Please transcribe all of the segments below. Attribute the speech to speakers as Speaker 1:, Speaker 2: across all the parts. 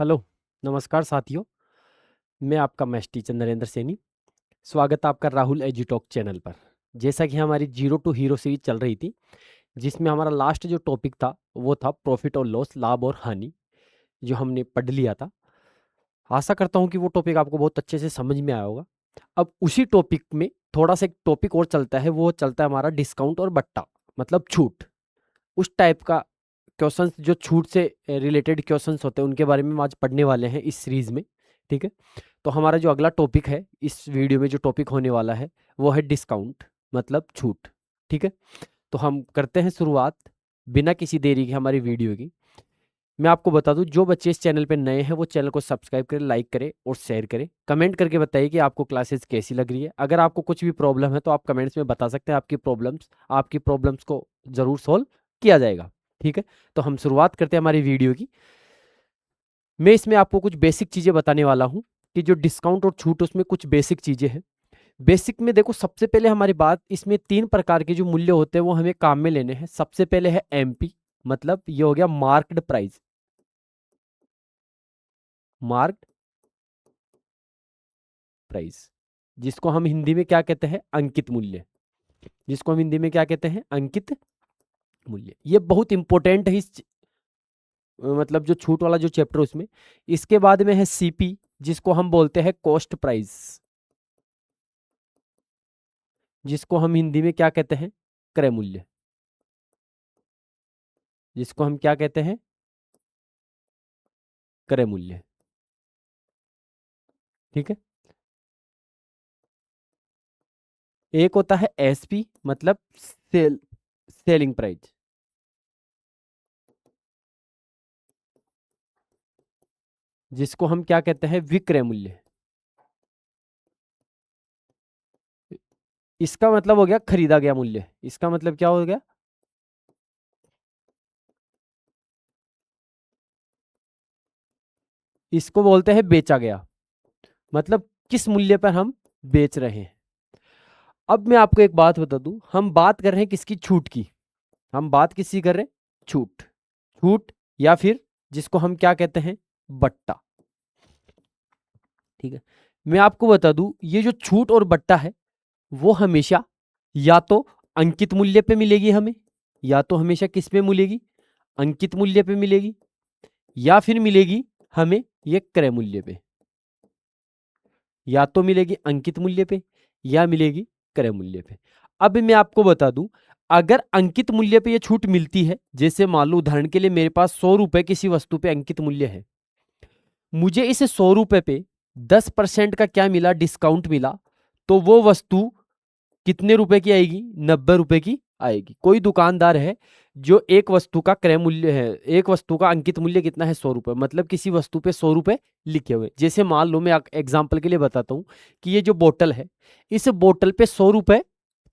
Speaker 1: Hello, नमस्कार साथियों। मैं आपका मैथ्स टीचर नरेंद्र सैनी। स्वागत है आपका राहुल एजुटॉक चैनल पर। जैसा कि हमारी जीरो टू हीरो सीरीज चल रही थी, जिसमें हमारा लास्ट जो टॉपिक था वो था प्रॉफिट और लॉस, लाभ और हानि, जो हमने पढ़ लिया था। आशा करता हूँ कि वो टॉपिक आपको बहुत अच्छे से समझ में आया होगा। अब उसी टॉपिक में थोड़ा सा एक टॉपिक और चलता है, वो चलता है हमारा डिस्काउंट और बट्टा, मतलब छूट। उस टाइप का क्वेश्चंस, जो छूट से रिलेटेड क्वेश्चंस होते हैं, उनके बारे में हम आज पढ़ने वाले हैं इस सीरीज में। ठीक है, तो हमारा जो अगला टॉपिक है इस वीडियो में, जो टॉपिक होने वाला है वो है डिस्काउंट, मतलब छूट। ठीक है, तो हम करते हैं शुरुआत बिना किसी देरी के हमारी वीडियो की। मैं आपको बता दूं, जो बच्चे इस चैनल पे नए हैं वो चैनल को सब्सक्राइब करें, लाइक करें और शेयर करें। कमेंट करके बताइए कि आपको क्लासेस कैसी लग रही है। अगर आपको कुछ भी प्रॉब्लम है तो आप कमेंट्स में बता सकते हैं। आपकी प्रॉब्लम्स को ज़रूर सॉल्व किया जाएगा। ठीक है, तो हम शुरुआत करते हैं हमारी वीडियो की। मैं इसमें आपको कुछ बेसिक चीज़ें बताने वाला हूँ कि जो डिस्काउंट और छूट, उसमें कुछ बेसिक चीज़ें हैं। बेसिक में देखो, सबसे पहले हमारी बात, इसमें 3 प्रकार के जो मूल्य होते हैं वो हमें काम में लेने हैं। सबसे पहले है एमपी, मतलब ये हो गया मार्क्ड प्राइस। मार्क्ड प्राइस, जिसको हम हिंदी में क्या कहते हैं, अंकित मूल्य। जिसको हम हिंदी में क्या कहते हैं, अंकित मूल्य। ये बहुत इंपॉर्टेंट है मतलब जो छूट वाला जो चैप्टर उसमें। इसके बाद में है सीपी, जिसको हम बोलते हैं कॉस्ट प्राइस। जिसको हम हिंदी में क्या कहते हैं, क्रय मूल्य। जिसको हम क्या कहते हैं, क्रय मूल्य। ठीक है, एक होता है एसपी, मतलब सेलिंग प्राइस। जिसको हम क्या कहते हैं, विक्रय मूल्य। इसका मतलब हो गया खरीदा गया मूल्य। इसका मतलब क्या हो गया, इसको बोलते हैं बेचा गया, मतलब किस मूल्य पर हम बेच रहे हैं। अब मैं आपको एक बात बता दूं, हम बात कर रहे हैं किसकी, छूट की। हम बात किसकी कर रहे हैं, छूट। छूट, या फिर जिसको हम क्या कहते हैं, बट्टा। ठीक है, मैं आपको बता दूं, ये जो छूट और बट्टा है वो हमेशा या तो अंकित मूल्य पे मिलेगी हमें, या तो हमेशा किस पे मिलेगी, अंकित मूल्य पे मिलेगी, या फिर मिलेगी हमें ये क्रय मूल्य पे। या तो मिलेगी अंकित मूल्य पे या मिलेगी क्रय मूल्य पे। अब मैं आपको बता दूं, अगर अंकित मूल्य पे ये छूट मिलती है, जैसे मान लो उदाहरण के लिए मेरे पास 100 रुपए किसी वस्तु पे अंकित मूल्य है, मुझे इस 100 रुपए पे 10% का क्या मिला, डिस्काउंट मिला, तो वो वस्तु कितने रुपए की आएगी, 90 रुपए की आएगी। कोई दुकानदार है जो एक वस्तु का क्रय मूल्य है, एक वस्तु का अंकित मूल्य कितना है, 100 रुपए, मतलब किसी वस्तु पे 100 रुपए लिखे हुए। जैसे मान लो, मैं एग्जाम्पल के लिए बताता हूँ कि ये जो बोतल है, इस बोतल पे 100 रुपए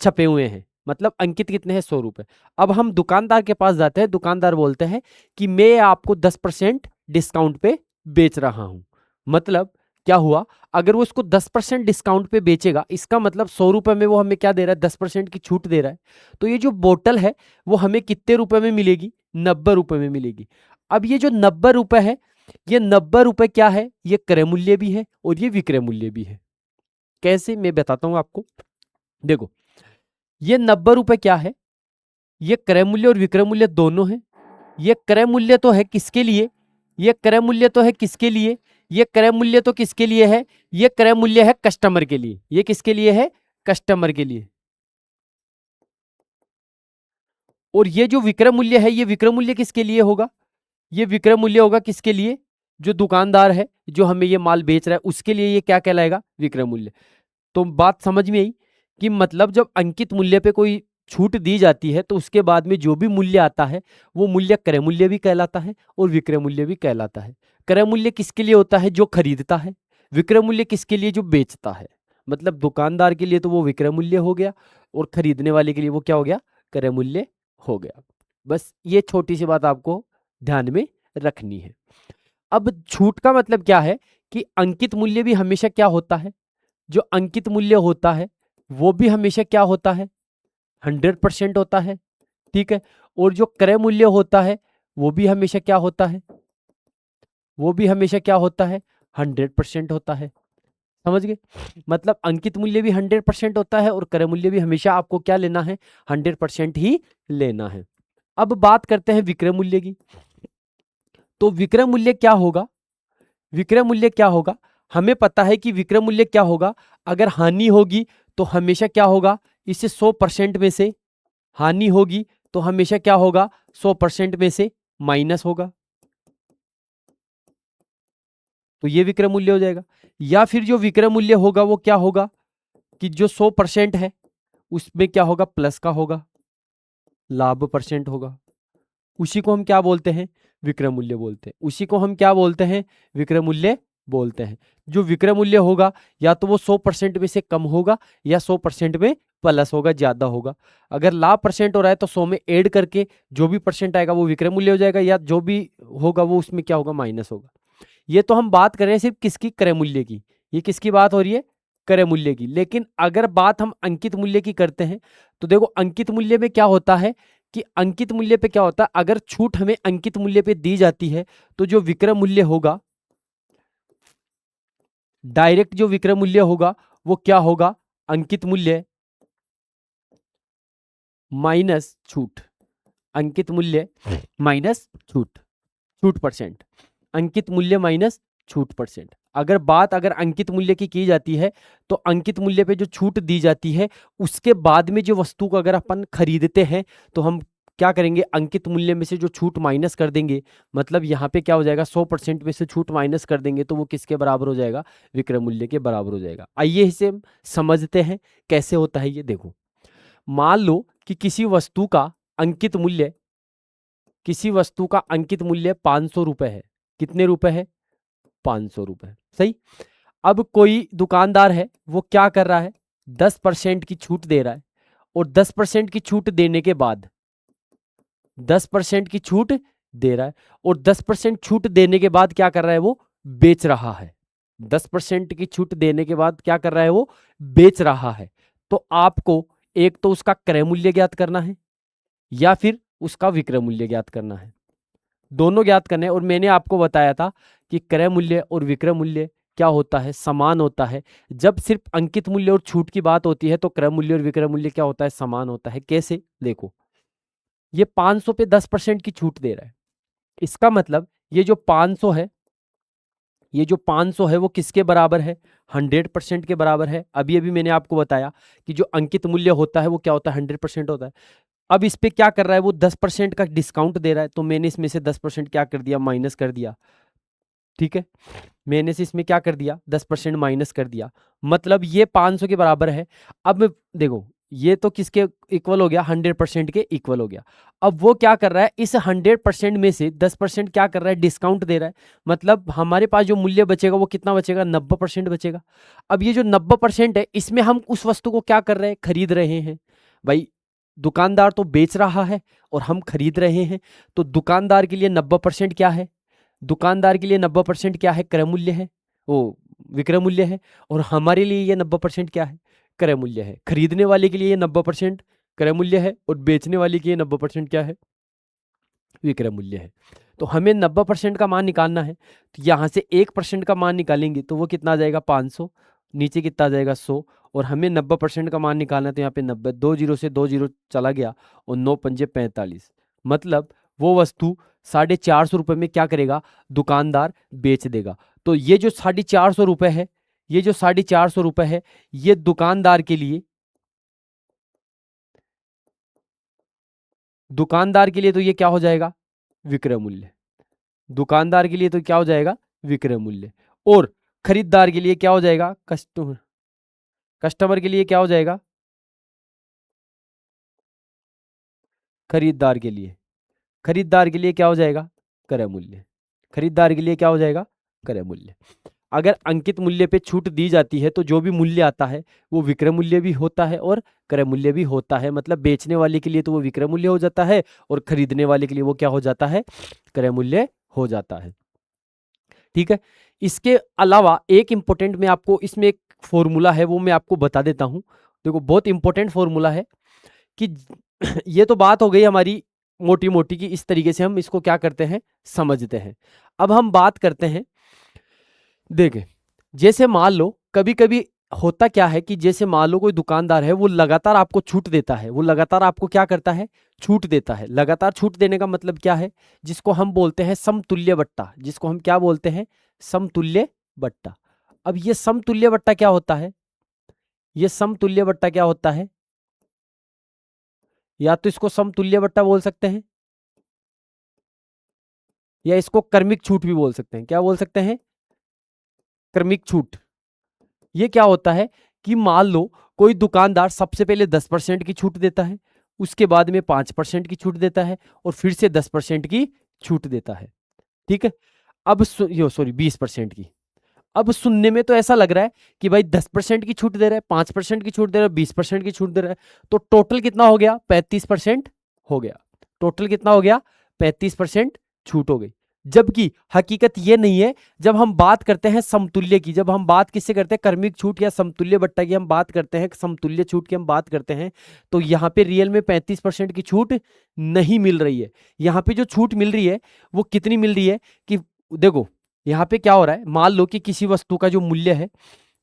Speaker 1: छपे हुए हैं, मतलब अंकित कितने हैं, 100 रुपए। अब हम दुकानदार के पास जाते हैं, दुकानदार बोलते हैं कि मैं आपको 10% डिस्काउंट पे बेच रहा हूं। मतलब क्या हुआ, अगर वो इसको 10% डिस्काउंट पे बेचेगा, इसका मतलब 100 रुपए में वो हमें क्या दे रहा है, 10% की छूट दे रहा है। तो ये जो बोतल है वो हमें कितने रुपए में मिलेगी, 90 रुपए में मिलेगी। अब ये जो 90 रुपए है, ये 90 रुपए क्या है, ये क्रय मूल्य भी है और ये विक्रय मूल्य भी है। कैसे, मैं बताता हूं आपको। देखो, ये 90 रुपए क्या है, ये क्रय मूल्य और विक्रय मूल्य दोनों है। ये क्रय मूल्य तो है किसके लिए, ये क्रय मूल्य तो है किसके लिए, ये क्रय मूल्य तो किसके लिए है, ये क्रय मूल्य है कस्टमर के लिए। ये किसके लिए है, कस्टमर के लिए। और ये जो विक्रय मूल्य है, ये विक्रय मूल्य किसके लिए होगा, ये विक्रय मूल्य होगा किसके लिए, जो दुकानदार है जो हमें ये माल बेच रहा है उसके लिए ये क्या कहलाएगा, विक्रय मूल्य। तो बात समझ में आई कि मतलब जब अंकित मूल्य पे कोई छूट दी जाती है तो उसके बाद में जो भी मूल्य आता है वो मूल्य क्रय मूल्य भी कहलाता है और विक्रय मूल्य भी कहलाता है। क्रय मूल्य किसके लिए होता है, जो खरीदता है। विक्रय मूल्य किसके लिए, जो बेचता है। मतलब दुकानदार के लिए तो वो विक्रय मूल्य हो गया और खरीदने वाले के लिए वो क्या हो गया, क्रय मूल्य हो गया। बस ये छोटी सी बात आपको ध्यान में रखनी है। अब छूट का मतलब क्या है कि अंकित मूल्य भी हमेशा क्या होता है, जो अंकित मूल्य होता है वो भी हमेशा क्या होता है, 100% होता है। ठीक है, और जो क्रय मूल्य होता है वो भी हमेशा क्या होता है, वो भी हमेशा क्या होता है, 100% होता है। समझ गए? मतलब अंकित मूल्य भी 100% होता है और क्रय मूल्य भी हमेशा आपको क्या लेना है, 100% ही लेना है। अब बात करते हैं विक्रय मूल्य की। तो विक्रय मूल्य क्या होगा? विक्रय मूल्य क्या होगा? हमें पता है कि विक्रय मूल्य क्या होगा। अगर हानि होगी तो हमेशा क्या होगा, इसे 100% में से हानि होगी तो हमेशा क्या होगा, 100% में से माइनस होगा। तो ये विक्रय मूल्य हो जाएगा। या फिर जो विक्रय मूल्य होगा वो क्या होगा कि जो 100% है उसमें क्या होगा, प्लस का होगा, लाभ परसेंट होगा। उसी को हम क्या बोलते हैं, विक्रय मूल्य बोलते हैं। उसी को हम क्या बोलते हैं, विक्रय मूल्य बोलते हैं। जो विक्रय मूल्य होगा या तो वो 100% में से कम होगा या 100% में प्लस होगा, ज्यादा होगा। अगर लाभ परसेंट हो रहा है तो 100 में ऐड करके जो भी परसेंट आएगा वो विक्रय मूल्य हो जाएगा, या जो भी होगा वो उसमें क्या होगा, माइनस होगा। ये तो हम बात कर रहे हैं सिर्फ किसकी, क्रय मूल्य की। ये किसकी बात हो रही है, क्रय मूल्य की। लेकिन अगर बात हम अंकित मूल्य की करते हैं तो देखो अंकित मूल्य में क्या होता है कि अंकित मूल्य पे क्या होता है, अगर छूट हमें अंकित मूल्य पे दी जाती है तो जो विक्रय मूल्य होगा, डायरेक्ट जो विक्रय मूल्य होगा वो क्या होगा, अंकित मूल्य माइनस छूट। अंकित मूल्य माइनस छूट, छूट परसेंट। अंकित मूल्य माइनस छूट परसेंट। अगर अंकित मूल्य की जाती है तो अंकित मूल्य पे जो छूट दी जाती है उसके बाद में जो वस्तु को अगर अपन खरीदते हैं तो हम क्या करेंगे, अंकित मूल्य में से जो छूट माइनस कर देंगे। मतलब यहाँ पे क्या हो जाएगा, 100% में से छूट माइनस कर देंगे तो वो किसके बराबर हो जाएगा, विक्रय मूल्य के बराबर हो जाएगा। आइए इसे हम समझते हैं कैसे होता है ये। देखो मान लो कि किसी वस्तु का अंकित मूल्य 500 रुपए है। कितने रुपए है, 500 रुपए। सही। अब कोई दुकानदार है वो क्या कर रहा है, 10% की छूट दे रहा है। और 10% की छूट देने के बाद 10% की छूट दे रहा है और 10% छूट देने के बाद क्या कर रहा है, वो बेच रहा है। 10% की छूट देने के बाद क्या कर रहा है, वो बेच रहा है। तो आपको एक तो उसका क्रय मूल्य ज्ञात करना है या फिर उसका विक्रय मूल्य ज्ञात करना है। दोनों ज्ञात करने हैं। और मैंने आपको बताया था कि क्रय मूल्य और विक्रय मूल्य क्या होता है, समान होता है। जब सिर्फ अंकित मूल्य और छूट की बात होती है तो क्रय मूल्य और विक्रय मूल्य क्या होता है, समान होता है। कैसे, देखो ये 500 पे 10% की छूट दे रहा है। इसका मतलब ये जो 500 है, ये जो 500 है वो किसके बराबर है, 100% के बराबर है। अभी अभी मैंने आपको बताया कि जो अंकित मूल्य होता है वो क्या होता है, 100% होता है। अब इस पे क्या कर रहा है, वो 10% का डिस्काउंट दे रहा है तो मैंने इसमें से 10% क्या कर दिया, माइनस कर दिया। ठीक है, मैंने से इसमें क्या कर दिया, 10% माइनस कर दिया। मतलब ये 500 के बराबर है। अब देखो ये तो किसके इक्वल हो गया, 100% के इक्वल हो गया। अब वो क्या कर रहा है, इस 100% में से 10% क्या कर रहा है, डिस्काउंट दे रहा है। मतलब हमारे पास जो मूल्य बचेगा वो कितना बचेगा, 90% बचेगा। अब ये जो 90% है इसमें हम उस वस्तु को क्या कर रहे हैं, खरीद रहे हैं। भाई दुकानदार तो बेच रहा है और हम खरीद रहे हैं। तो दुकानदार के लिए 90% क्या है, दुकानदार के लिए 90% क्या है, क्रय मूल्य है, वो विक्रय मूल्य है। और हमारे लिए ये 90% क्या है, क्रय मूल्य है। खरीदने वाले के लिए ये 90% क्रय मूल्य है और बेचने वाले के लिए 90% क्या है, विक्रय मूल्य है। तो हमें 90% का मान निकालना है। तो यहाँ से 1% का मान निकालेंगे तो वो कितना आ जाएगा, 500। नीचे कितना आ जाएगा, 100। और हमें 90% का मान निकालना है तो यहाँ पे 90, 2 जीरो से 2 जीरो चला गया और 9 पंजे 45। मतलब वो वस्तु 450 रुपये में क्या करेगा, दुकानदार बेच देगा। तो ये जो 450 रुपये है, ये जो 450 रुपये है, ये दुकानदार के लिए तो ये क्या हो जाएगा, विक्रय मूल्य। दुकानदार के लिए तो क्या हो जाएगा, विक्रय मूल्य। और खरीदार के लिए क्या हो जाएगा, कस्टमर कस्टमर के लिए क्या हो जाएगा, खरीदार के लिए खरीदार के लिए क्या हो जाएगा, क्रय मूल्य। खरीदार के लिए क्या हो जाएगा, क्रय मूल्य। अगर अंकित मूल्य पे छूट दी जाती है तो जो भी मूल्य आता है वो विक्रय मूल्य भी होता है और क्रय मूल्य भी होता है। मतलब बेचने वाले के लिए तो वो विक्रय मूल्य हो जाता है और खरीदने वाले के लिए वो क्या हो जाता है, क्रय मूल्य हो जाता है। ठीक है। इसके अलावा एक इंपॉर्टेंट मैं आपको इसमें एक फॉर्मूला है वो मैं आपको बता देता हूं। देखो बहुत इंपॉर्टेंट फॉर्मूला है कि ये तो बात हो गई हमारी मोटी मोटी की इस तरीके से हम इसको क्या करते हैं, समझते हैं। अब हम बात करते हैं, देखें, जैसे मान लो कभी कभी होता क्या है कि जैसे मान लो कोई दुकानदार है, वो लगातार आपको छूट देता है, वो लगातार आपको क्या करता है, छूट देता है। लगातार छूट देने का मतलब क्या है, जिसको हम बोलते हैं समतुल्य बट्टा, जिसको हम क्या बोलते हैं, समतुल्य बट्टा। अब ये समतुल्य बट्टा क्या होता है, ये समतुल्य बट्टा क्या होता है, या तो इसको समतुल्य बट्टा बोल सकते हैं, या इसको क्रमिक छूट भी बोल सकते हैं। क्या बोल सकते हैं, क्रमिक छूट। ये क्या होता है कि मान लो कोई दुकानदार सबसे पहले 10% की छूट देता है, उसके बाद में 5% की छूट देता है, और फिर से 10% की छूट देता है। ठीक है, अब सॉरी 20% की। अब सुनने में तो ऐसा लग रहा है कि भाई 10% की छूट दे रहा है, 5% की छूट दे रहा है, 20% की छूट दे रहा है, तो टोटल कितना हो गया, 35% हो गया। टोटल कितना हो गया, 35% छूट हो गई। जबकि हकीकत ये नहीं है। जब हम बात करते हैं समतुल्य की, जब हम बात किससे करते हैं, क्रमिक छूट या समतुल्य बट्टा की हम बात करते हैं, समतुल्य छूट की हम बात करते हैं, तो यहाँ पे रियल में 35% की छूट नहीं मिल रही है। यहाँ पे जो छूट मिल रही है वो कितनी मिल रही है कि देखो, यहाँ पे क्या हो रहा है, मान लो कि किसी वस्तु का जो मूल्य है,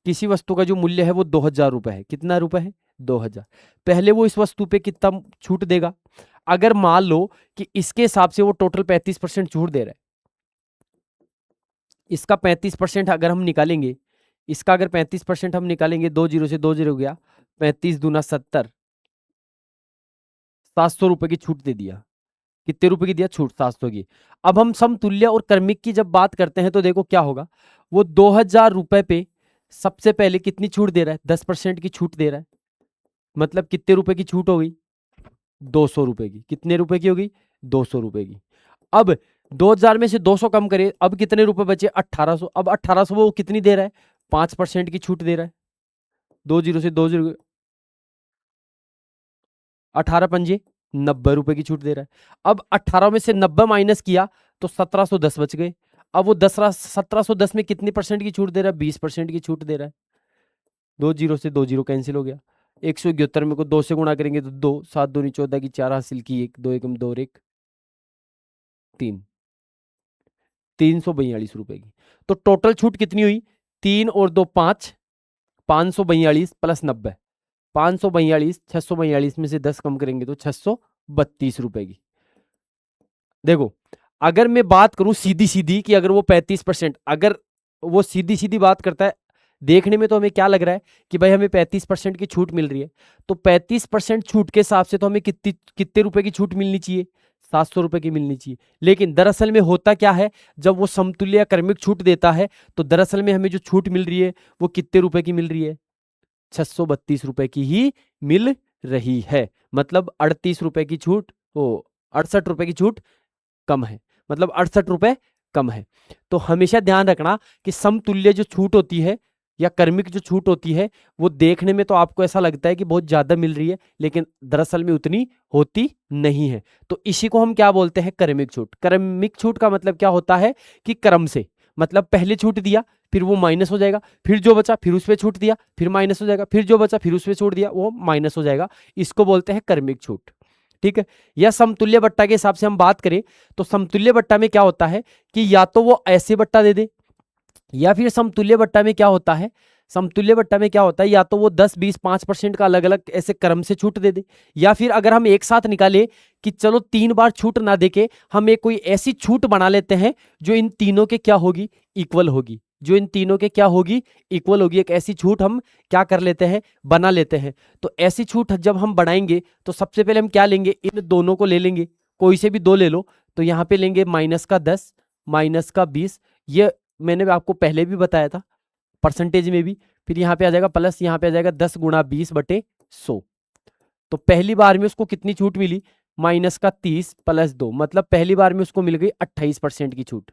Speaker 1: किसी वस्तु का जो मूल्य है वो 2000 रुपए है। कितना रुपए है, 2000। पहले वो इस वस्तु पे कितना छूट देगा, अगर मान लो कि इसके हिसाब से वो टोटल 35% छूट दे रहा है, इसका 35% अगर हम निकालेंगे, इसका अगर 35% हम निकालेंगे, 20 से 20 गया, 35 दूना 70, 700 रुपए की छूट दे दिया। कितने रुपए की दिया, छूट 700 की। अब हम समतुल्य और क्रमिक की जब बात करते हैं तो देखो क्या होगा, वो 2000 रुपए पे सबसे पहले कितनी छूट दे रहा है, 10% की छूट दे रहा है। मतलब कितने रुपए की छूट हो गई, 200 रुपए की। कितने रुपए की होगी, 200 रुपए की। अब 2000 में से 200 कम करे, अब कितने रुपए बचे, 1800। अब 1800 वो कितनी दे रहा है, 5% की छूट दे रहा है। 20 से 20, 18 पंजे 90 रुपए की छूट दे रहा है। अब 18 में से 90 माइनस किया तो 1710 बच गए। अब वो 1710 में कितनी परसेंट की छूट दे रहा है, 20% की छूट दे रहा है। 20 से 20 कैंसिल हो गया। 171 में को 2 से गुणा करेंगे तो 2, 7 दूनी 14 की 4 हासिल की, 1 2 एकम 2 और 1 3, 342 रुपए की। तो टोटल छूट कितनी हुई, 3 और 2 5, 542 प्लस 90, 542, 642 में से 10 कम करेंगे तो 632 रुपए की। देखो, अगर मैं बात करूं सीधी सीधी कि अगर वो 35%, अगर वो सीधी सीधी बात करता है, देखने में तो हमें क्या लग रहा है कि भाई हमें 35% की छूट मिल रही है, तो 35% छूट के हिसाब से तो हमें कितनी कितने रुपए की छूट मिलनी चाहिए, 700 रुपए की मिलनी चाहिए। लेकिन दरअसल में होता क्या है, जब वो समतुल्य या क्रमिक छूट देता है तो दरअसल में हमें जो छूट मिल रही है वो कितने रुपए की मिल रही है, 632 रुपए की ही मिल रही है। मतलब 38 रुपए की छूट, वो 68 रुपए की छूट कम है, मतलब 68 रुपए कम है। तो हमेशा ध्यान रखना कि समतुल्य जो छूट होती है या क्रमिक जो छूट होती है, वो देखने में तो आपको ऐसा लगता है कि बहुत ज्यादा मिल रही है, लेकिन दरअसल में उतनी होती नहीं है। तो इसी को हम क्या बोलते हैं, क्रमिक छूट। क्रमिक छूट का मतलब क्या होता है कि क्रम से, मतलब पहले छूट दिया फिर वो माइनस हो जाएगा, फिर जो बचा फिर उस पर छूट दिया फिर माइनस हो जाएगा, फिर जो बचा फिर उस पर छोड़ दिया वो माइनस हो जाएगा। इसको बोलते हैं क्रमिक छूट। ठीक है, या समतुल्य बट्टा के हिसाब से हम बात करें तो समतुल्य बट्टा में क्या होता है कि या तो वो ऐसे बट्टा दे दे, या फिर समतुल्य बट्टा में क्या होता है, समतुल्य बट्टा में क्या होता है, या तो वो 10 20 5% का अलग अलग ऐसे क्रम से छूट दे दे, या फिर अगर हम एक साथ निकाले कि चलो 3 बार छूट ना देके हम एक कोई ऐसी छूट बना लेते हैं जो इन तीनों के क्या होगी, इक्वल होगी, जो इन तीनों के क्या होगी, इक्वल होगी। एक ऐसी छूट हम क्या कर लेते हैं, बना लेते हैं। तो ऐसी छूट जब हम बनाएंगे तो सबसे पहले हम क्या लेंगे, इन दोनों को ले लेंगे, कोई से भी दो ले लो। तो यहाँ पे लेंगे -10 -20, ये मैंने आपको पहले भी बताया था परसेंटेज में भी। फिर यहाँ पे आ जाएगा प्लस, यहाँ पे आ जाएगा 10 गुणा 20/100। तो पहली बार में उसको कितनी छूट मिली, -30 + 2, मतलब पहली बार में उसको मिल गई 28% की छूट।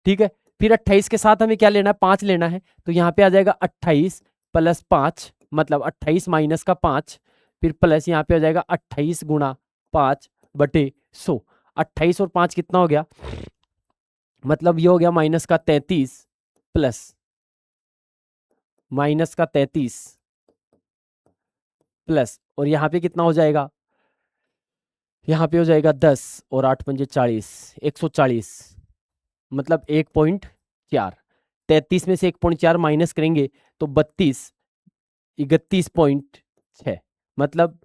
Speaker 1: ठीक है, फिर 28 के साथ हमें क्या लेना है, 5 लेना है। तो यहाँ पे आ जाएगा 28 + 5, मतलब 28 - का 5, फिर प्लस यहाँ पे आ जाएगा 28 गुणा 5/100। 28 और 5 कितना हो गया, मतलब ये हो गया -33 प्लस -33 प्लस, और यहाँ पे कितना हो जाएगा, यहाँ पे हो जाएगा 10 और 8 पंजे 40, 140, मतलब 1.4। 33 में से 1.4 माइनस करेंगे तो 32, 31.6। मतलब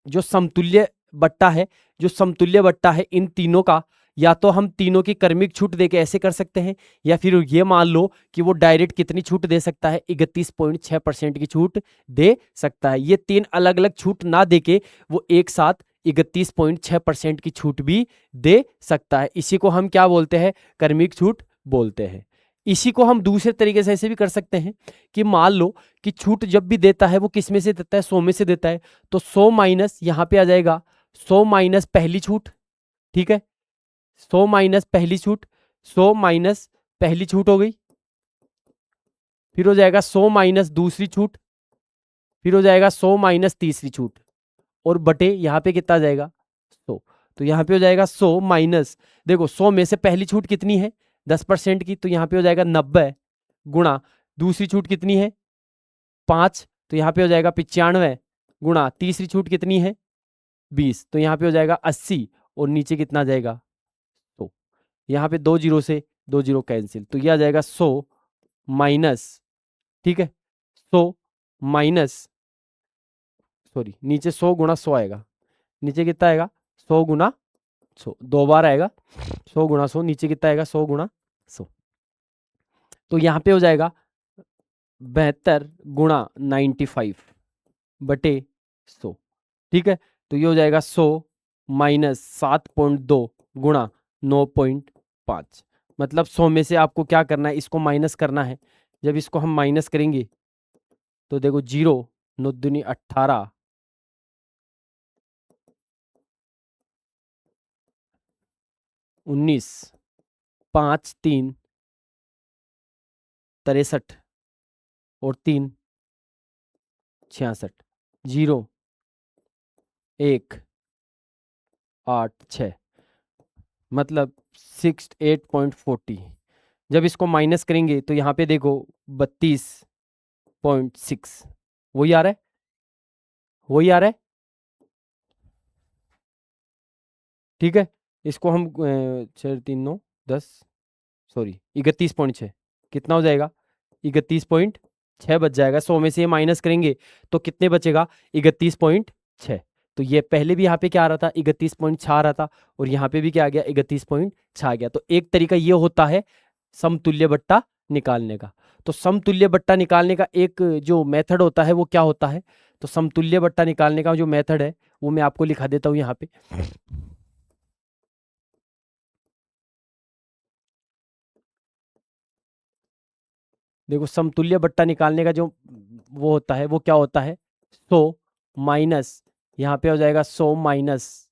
Speaker 1: जो समतुल्य बट्टा है, जो समतुल्य बट्टा है इन तीनों का, या तो हम तीनों की क्रमिक छूट देके ऐसे कर सकते हैं, या फिर ये मान लो कि वो डायरेक्ट कितनी छूट दे सकता है, 31.6% की छूट दे सकता है। ये तीन अलग अलग छूट ना देके वो एक साथ 31.6% की छूट भी दे सकता है। इसी को हम क्या बोलते हैं, क्रमिक छूट बोलते हैं। इसी को हम दूसरे तरीके से ऐसे भी कर सकते हैं कि मान लो कि छूट जब भी देता है वो किस में से देता है, 100 में से देता है, तो 100 माइनस यहाँ पे आ जाएगा 100 माइनस पहली छूट, ठीक है, 100 माइनस पहली छूट, 100 माइनस पहली छूट हो गई, फिर हो जाएगा 100 माइनस दूसरी छूट, फिर हो जाएगा 100 माइनस तीसरी छूट, और बटे यहाँ पे कितना आ जाएगा 100। तो यहाँ पे हो जाएगा 100 माइनस, देखो 100 में से पहली छूट कितनी है 10% की, तो यहाँ पे हो जाएगा 90, गुणा दूसरी छूट कितनी है 5, तो यहाँ पे हो जाएगा 95, गुणा तीसरी छूट कितनी है 20, तो यहाँ पे हो जाएगा 80, और नीचे कितना आ जाएगा 100। यहाँ पे 2 जीरो से 2 जीरो कैंसिल, तो ये आ जाएगा 100 माइनस, ठीक है, 100 माइनस, सॉरी नीचे 100 गुणा 100 आएगा, नीचे कितना आएगा 100 गुणा 100, 2 बार आएगा 100 गुणा 100, नीचे कितना आएगा 100 गुणा 100। तो यहाँ पे हो जाएगा 72 गुणा 95 बटे 100, ठीक है। तो ये हो जाएगा 100 माइनस 7.2 गुणा 9.5, मतलब 100 में से आपको क्या करना है, इसको माइनस करना है। जब इसको हम माइनस करेंगे तो देखो 0 9 दूनी 18, 19, 5 3 63, और 3 66, 0 1 8 6, मतलब 68.40। जब इसको माइनस करेंगे तो यहाँ पे देखो 32.6, वही आ रहा है, वही आ रहा है, ठीक है। इसको हम 6 3 9 10, सॉरी 31.6, कितना हो जाएगा 31.6 बच जाएगा। 100 में से ये माइनस करेंगे तो कितने बचेगा 31.6। तो ये पहले भी यहाँ पे क्या आ रहा था 31.6 आ रहा था, और यहाँ पे भी क्या आ गया 31.6 आ गया। तो एक तरीका ये होता है समतुल्य बट्टा निकालने का। तो समतुल्य बट्टा निकालने का एक जो मेथड होता है वो क्या होता है, तो समतुल्य बट्टा निकालने का जो मेथड है वो मैं आपको लिखा देता हूँ यहाँ पे। देखो समतुल्य बट्टा निकालने का जो वो होता है वो क्या होता है, 100 माइनस, यहाँ पे हो जाएगा 100 माइनस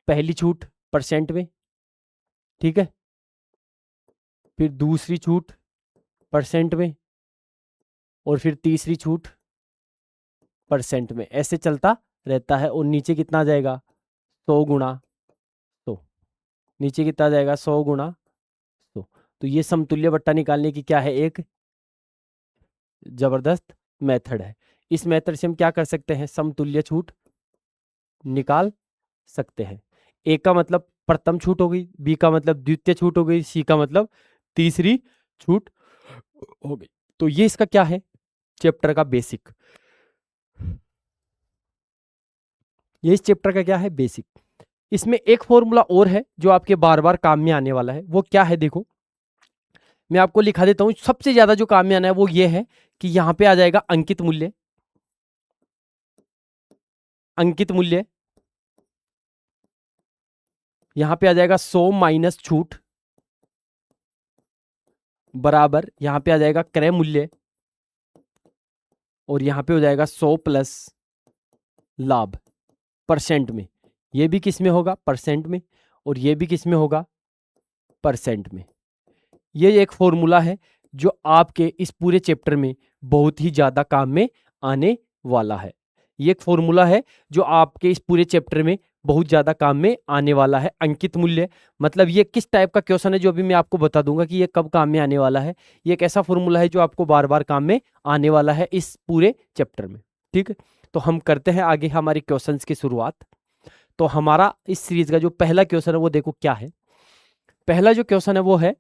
Speaker 1: पहली छूट परसेंट में, ठीक है, फिर दूसरी छूट परसेंट में, और फिर तीसरी छूट परसेंट में, ऐसे चलता रहता है। और नीचे कितना आ जाएगा 100 गुणा 100, नीचे कितना आ जाएगा 100 गुणा 100। तो ये समतुल्य बट्टा निकालने की क्या है, एक जबरदस्त मेथड है। इस मेथड से हम क्या कर सकते हैं, समतुल्य छूट निकाल सकते हैं। ए का मतलब प्रथम छूट हो गई, बी का मतलब द्वितीय छूट हो गई, सी का मतलब तीसरी छूट हो गई। तो ये इसका क्या है, चैप्टर का बेसिक, ये इस चैप्टर का क्या है बेसिक। इसमें एक फॉर्मूला और है जो आपके बार बार काम में आने वाला है, वो क्या है देखो, मैं आपको लिखा देता हूं। सबसे ज्यादा जो काम में आना है वो ये है कि यहां पे आ जाएगा अंकित मूल्य, अंकित मूल्य, यहां पे आ जाएगा 100 माइनस छूट, बराबर यहां पे आ जाएगा क्रय मूल्य, और यहां पे हो जाएगा 100 प्लस लाभ परसेंट में। ये भी किस में होगा, परसेंट में, और ये भी किस में होगा, परसेंट में। ये एक फॉर्मूला है जो आपके इस पूरे चैप्टर में बहुत ही ज्यादा काम में आने वाला है। ये एक फॉर्मूला है जो आपके इस पूरे चैप्टर में बहुत ज्यादा काम में आने वाला है। अंकित मूल्य मतलब ये किस टाइप का क्वेश्चन है जो अभी मैं आपको बता दूंगा कि ये कब काम में आने वाला है। ये एक ऐसा फॉर्मूला है जो आपको बार बार काम में आने वाला है इस पूरे चैप्टर में, ठीक है। तो हम करते हैं आगे हमारे क्वेश्चंस की शुरुआत। तो हमारा इस सीरीज का जो पहला क्वेश्चन है वो देखो क्या है। पहला जो क्वेश्चन है वो है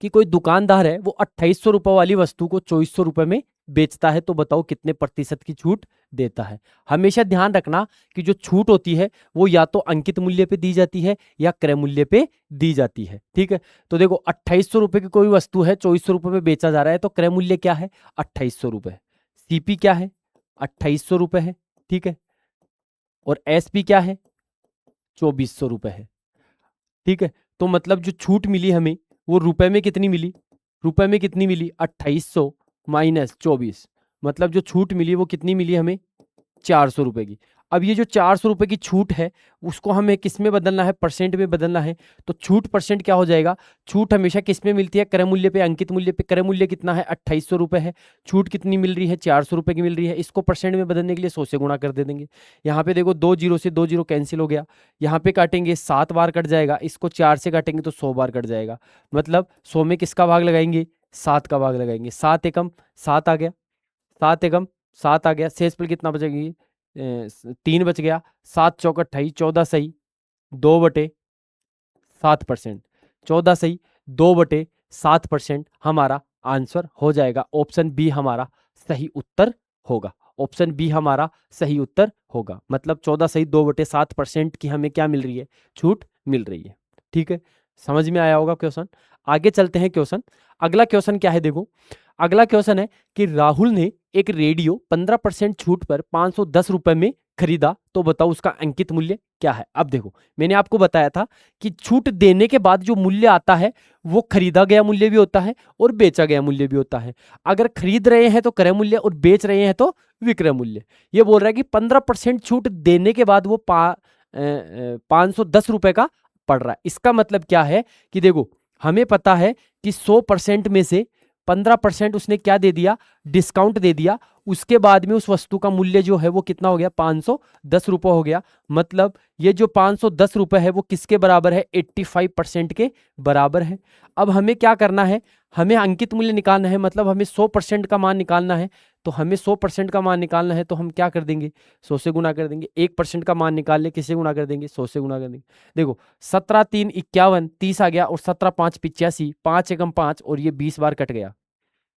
Speaker 1: कि कोई दुकानदार है वो 2800 रुपए वाली वस्तु को 2400 रुपए में बेचता है, तो बताओ कितने प्रतिशत की छूट देता है। हमेशा ध्यान रखना कि जो छूट होती है वो या तो अंकित मूल्य पे दी जाती है या क्रय मूल्य पे दी जाती है। ठीक है, तो देखो 2800 रुपए की कोई वस्तु है 2400 रुपए में बेचा जा रहा है, तो क्रय मूल्य क्या है 2800 रुपए, सीपी क्या है 2800 रुपए है। ठीक है, और एसपी क्या है 2400 रुपए है। ठीक है, तो मतलब जो छूट मिली हमें वो रुपए में कितनी मिली, रुपए में कितनी मिली 2800 माइनस 24, मतलब जो छूट मिली वो कितनी मिली हमें 400 रुपए की। अब ये जो 400 रुपए की छूट है उसको हमें किस में बदलना है, परसेंट में बदलना है। तो छूट परसेंट क्या हो जाएगा, छूट हमेशा किस में मिलती है क्रय मूल्य पे, अंकित मूल्य पे। क्रय मूल्य कितना है 2800 रुपए है, छूट कितनी मिल रही है 400 रुपए की मिल रही है। इसको परसेंट में बदलने के लिए 100 से गुणा कर दे देंगे। यहाँ पे देखो 2 जीरो से 2 जीरो कैंसिल हो गया, यहाँ पे काटेंगे 7 बार कट जाएगा, इसको 4 से काटेंगे तो 100 बार कट जाएगा। मतलब 100 में किसका भाग लगाएंगे 7 का भाग लगाएंगे, 7 एकम 7 आ गया, 7 एकम 7 आ गया, शेष पर कितना बचेगी 3 बच गया, 7 चौक 28, 14 सही 2/7%, 14 सही 2/7% हमारा आंसर हो जाएगा। ऑप्शन बी हमारा सही उत्तर होगा, ऑप्शन बी हमारा सही उत्तर होगा। मतलब 14 सही 2/7% की हमें क्या मिल रही है, छूट मिल रही है। ठीक है, समझ में आया होगा क्वेश्चन। आगे चलते हैं क्वेश्चन। अगला क्वेश्चन क्या है देखो, अगला क्वेश्चन है कि राहुल ने एक रेडियो 15% छूट पर 510 रुपए में खरीदा, तो बताओ उसका अंकित मूल्य क्या है। अब देखो मैंने आपको बताया था कि छूट देने के बाद जो मूल्य आता है वो खरीदा गया मूल्य भी होता है और बेचा गया मूल्य भी होता है। अगर खरीद रहे हैं तो क्रय मूल्य और बेच रहे हैं तो विक्रय मूल्य। ये बोल रहा है कि 15% छूट देने के बाद वो 510 रुपए का पड़ रहा है। इसका मतलब क्या है कि देखो हमें पता है कि 100% में से 15% उसने क्या दे दिया, डिस्काउंट दे दिया। उसके बाद में उस वस्तु का मूल्य जो है वो कितना हो गया 510 रुपए हो गया। मतलब ये जो 510 रुपए है वो किसके बराबर है 85% के बराबर है। अब हमें क्या करना है, हमें अंकित मूल्य निकालना है, मतलब हमें 100% का मान निकालना है। तो हमें 100% का मान निकालना है तो हम क्या कर देंगे 100 से गुना कर देंगे। 1% का मान निकाल ले, किससे गुना कर देंगे 100 से गुना कर देंगे। देखो 17 3 51 30 आ गया और 17 5 85, 5 एकम 5 और ये 20 बार कट गया।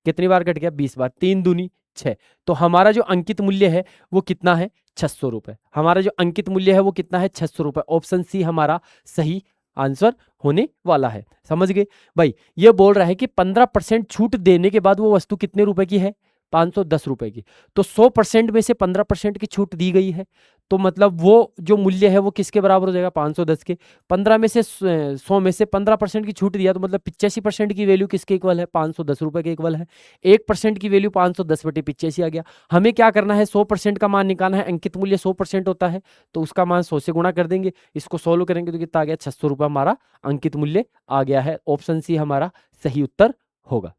Speaker 1: कितनी बार कट गया 20 बार, 3 दूनी 6। तो हमारा जो अंकित मूल्य है वो कितना है 600 रुपए। हमारा जो अंकित मूल्य है वो कितना है 600 रुपए। ऑप्शन सी हमारा सही आंसर होने वाला है। समझ गए भाई, ये बोल रहा है कि 15% छूट देने के बाद वो वस्तु कितने रुपए की है 510 रुपए की। तो 100% में से 15% की छूट दी गई है, तो मतलब वो जो मूल्य है वो किसके बराबर हो जाएगा 510 के। 15 में से 100 में से 15% की छूट दिया, तो मतलब 85% की वैल्यू किसके इक्वल है 510 रुपए के इक्वल है। 1% की वैल्यू 510/85 आ गया। हमें क्या करना है 100% का मान निकालना है। अंकित मूल्य 100% होता है तो उसका मान 100 से गुणा कर देंगे। इसको सोल्व करेंगे तो कितना आ गया 600 रुपये हमारा अंकित मूल्य आ गया है। ऑप्शन सी हमारा सही उत्तर होगा।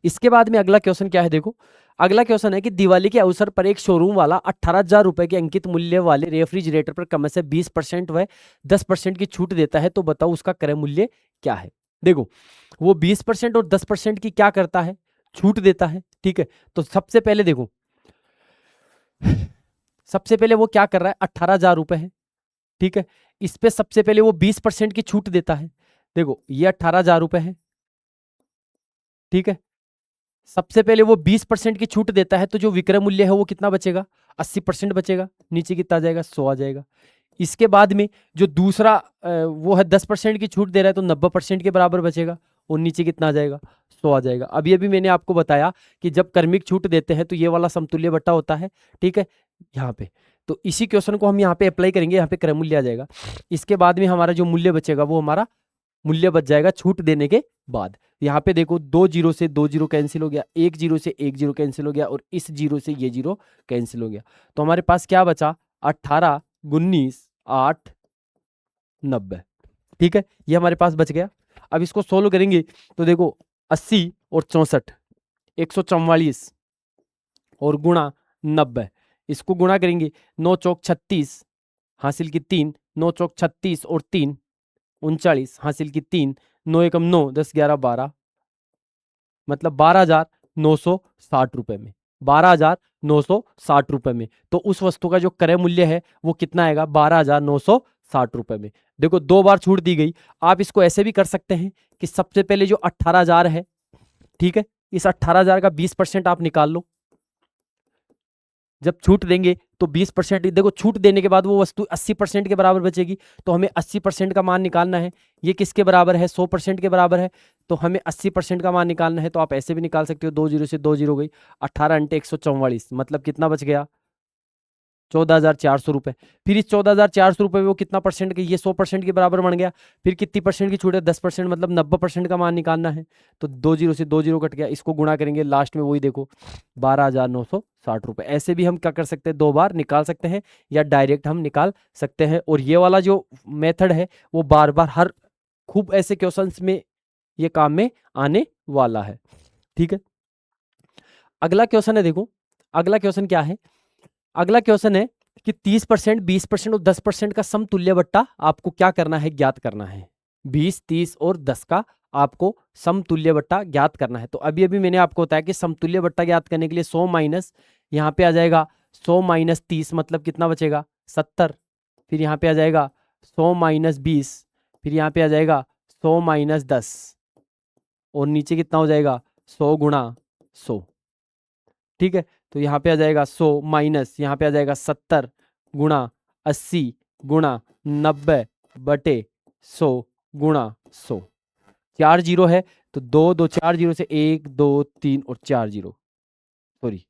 Speaker 1: इसके बाद में अगला क्वेश्चन क्या है देखो, अगला क्वेश्चन है कि दिवाली के अवसर पर एक शोरूम वाला 18,000 रुपए के अंकित मूल्य वाले रेफ्रिजरेटर पर कम से 20% व 10% की छूट देता है, तो बताओ उसका क्रय मूल्य क्या है। देखो वो 20% और 10% की क्या करता है छूट देता है। ठीक है, तो सबसे पहले देखो सबसे पहले वो क्या कर रहा है 18,000 रुपए है। ठीक है, इस पे सबसे पहले वो 20% की छूट देता है। देखो ये 18,000 रुपए है। ठीक है, सबसे पहले वो 20% की छूट देता है, तो जो विक्रय मूल्य है वो कितना बचेगा 80% बचेगा। नीचे कितना आ जाएगा 100 आ जाएगा। इसके बाद में जो दूसरा वो है 10% की छूट दे रहा है, तो 90% के बराबर बचेगा और नीचे कितना आ जाएगा 100 आ जाएगा। अब ये भी मैंने आपको बताया कि जब कर्मिक छूट देते हैं तो ये वाला समतुल्य बट्टा होता है। ठीक है, यहाँ पे तो इसी क्वेश्चन को हम यहाँ पे अप्लाई करेंगे, यहाँ पे क्रय मूल्य आ जाएगा। इसके बाद में हमारा जो मूल्य बचेगा वो हमारा मूल्य बच जाएगा छूट देने के बाद। यहाँ पे देखो 2 जीरो से 2 जीरो कैंसिल हो गया, 1 जीरो से 1 जीरो कैंसिल हो गया और इस जीरो से ये जीरो कैंसिल हो गया। तो हमारे पास क्या बचा 18 19 8 90। ठीक है, ये हमारे पास बच गया। अब इसको सोल्व करेंगे तो देखो 80 और 64 144 और गुणा 90, इसको गुणा करेंगे 9 चौक 36 हासिल की 3, 9 चौक 36 और 3 39 हासिल की 3, 9 एकम 9 10 11 12, मतलब 12,960 रुपए में, 12,960 में। तो उस वस्तु का जो क्रय मूल्य है वो कितना आएगा? 12,960 रुपए में। देखो 2 बार छूट दी गई। आप इसको ऐसे भी कर सकते हैं कि सबसे पहले जो 18,000 है, ठीक है, इस 18,000 का 20% आप निकाल लो। जब छूट देंगे तो 20%, देखो छूट देने के बाद वो वस्तु 80% के बराबर बचेगी, तो हमें 80% का मान निकालना है। ये किसके बराबर है? 100% के बराबर है, तो हमें 80% का मान निकालना है। तो आप ऐसे भी निकाल सकते हो, 2 जीरो से 2 जीरो गई, 18 × 144, मतलब कितना बच गया? 14,400 रुपए। फिर इस 14,400 रुपए में वो कितना परसेंट के, ये 100% के बराबर बन गया। फिर कितनी परसेंट की छूट है? 10%, मतलब 90% का मान निकालना है। तो 2 जीरो से 2 जीरो कट गया, इसको गुणा करेंगे, लास्ट में वही देखो 12,960 रुपए। ऐसे भी हम क्या कर सकते हैं? 2 बार निकाल सकते हैं या डायरेक्ट हम निकाल सकते हैं। और ये वाला जो मेथड है वो बार बार हर खूब ऐसे क्वेश्चन में ये काम में आने वाला है। ठीक है, अगला क्वेश्चन है, देखो अगला क्वेश्चन क्या है? अगला क्वेश्चन है कि 30%, 20% और 10% का समतुल्य बट्टा आपको क्या करना है? ज्ञात करना है। 20, 30 और 10 का आपको समतुल्य बट्टा ज्ञात करना है। तो अभी अभी मैंने आपको बताया कि समतुल्य बट्टा ज्ञात करने के लिए 100 माइनस, यहाँ पे आ जाएगा 100 माइनस 30, मतलब कितना बचेगा? 70। फिर यहाँ पे आ जाएगा 100 माइनस 20, फिर यहाँ पे आ जाएगा 100 माइनस 10, और नीचे कितना हो जाएगा? 100 गुणा 100। ठीक है, तो यहाँ पे आ जाएगा 100 माइनस, यहाँ पे आ जाएगा 70 गुणा 80 गुणा 90 बटे 100 गुणा 100। 4 जीरो है, तो 2 2 4 जीरो से 1 2 3 और 4 जीरो, सॉरी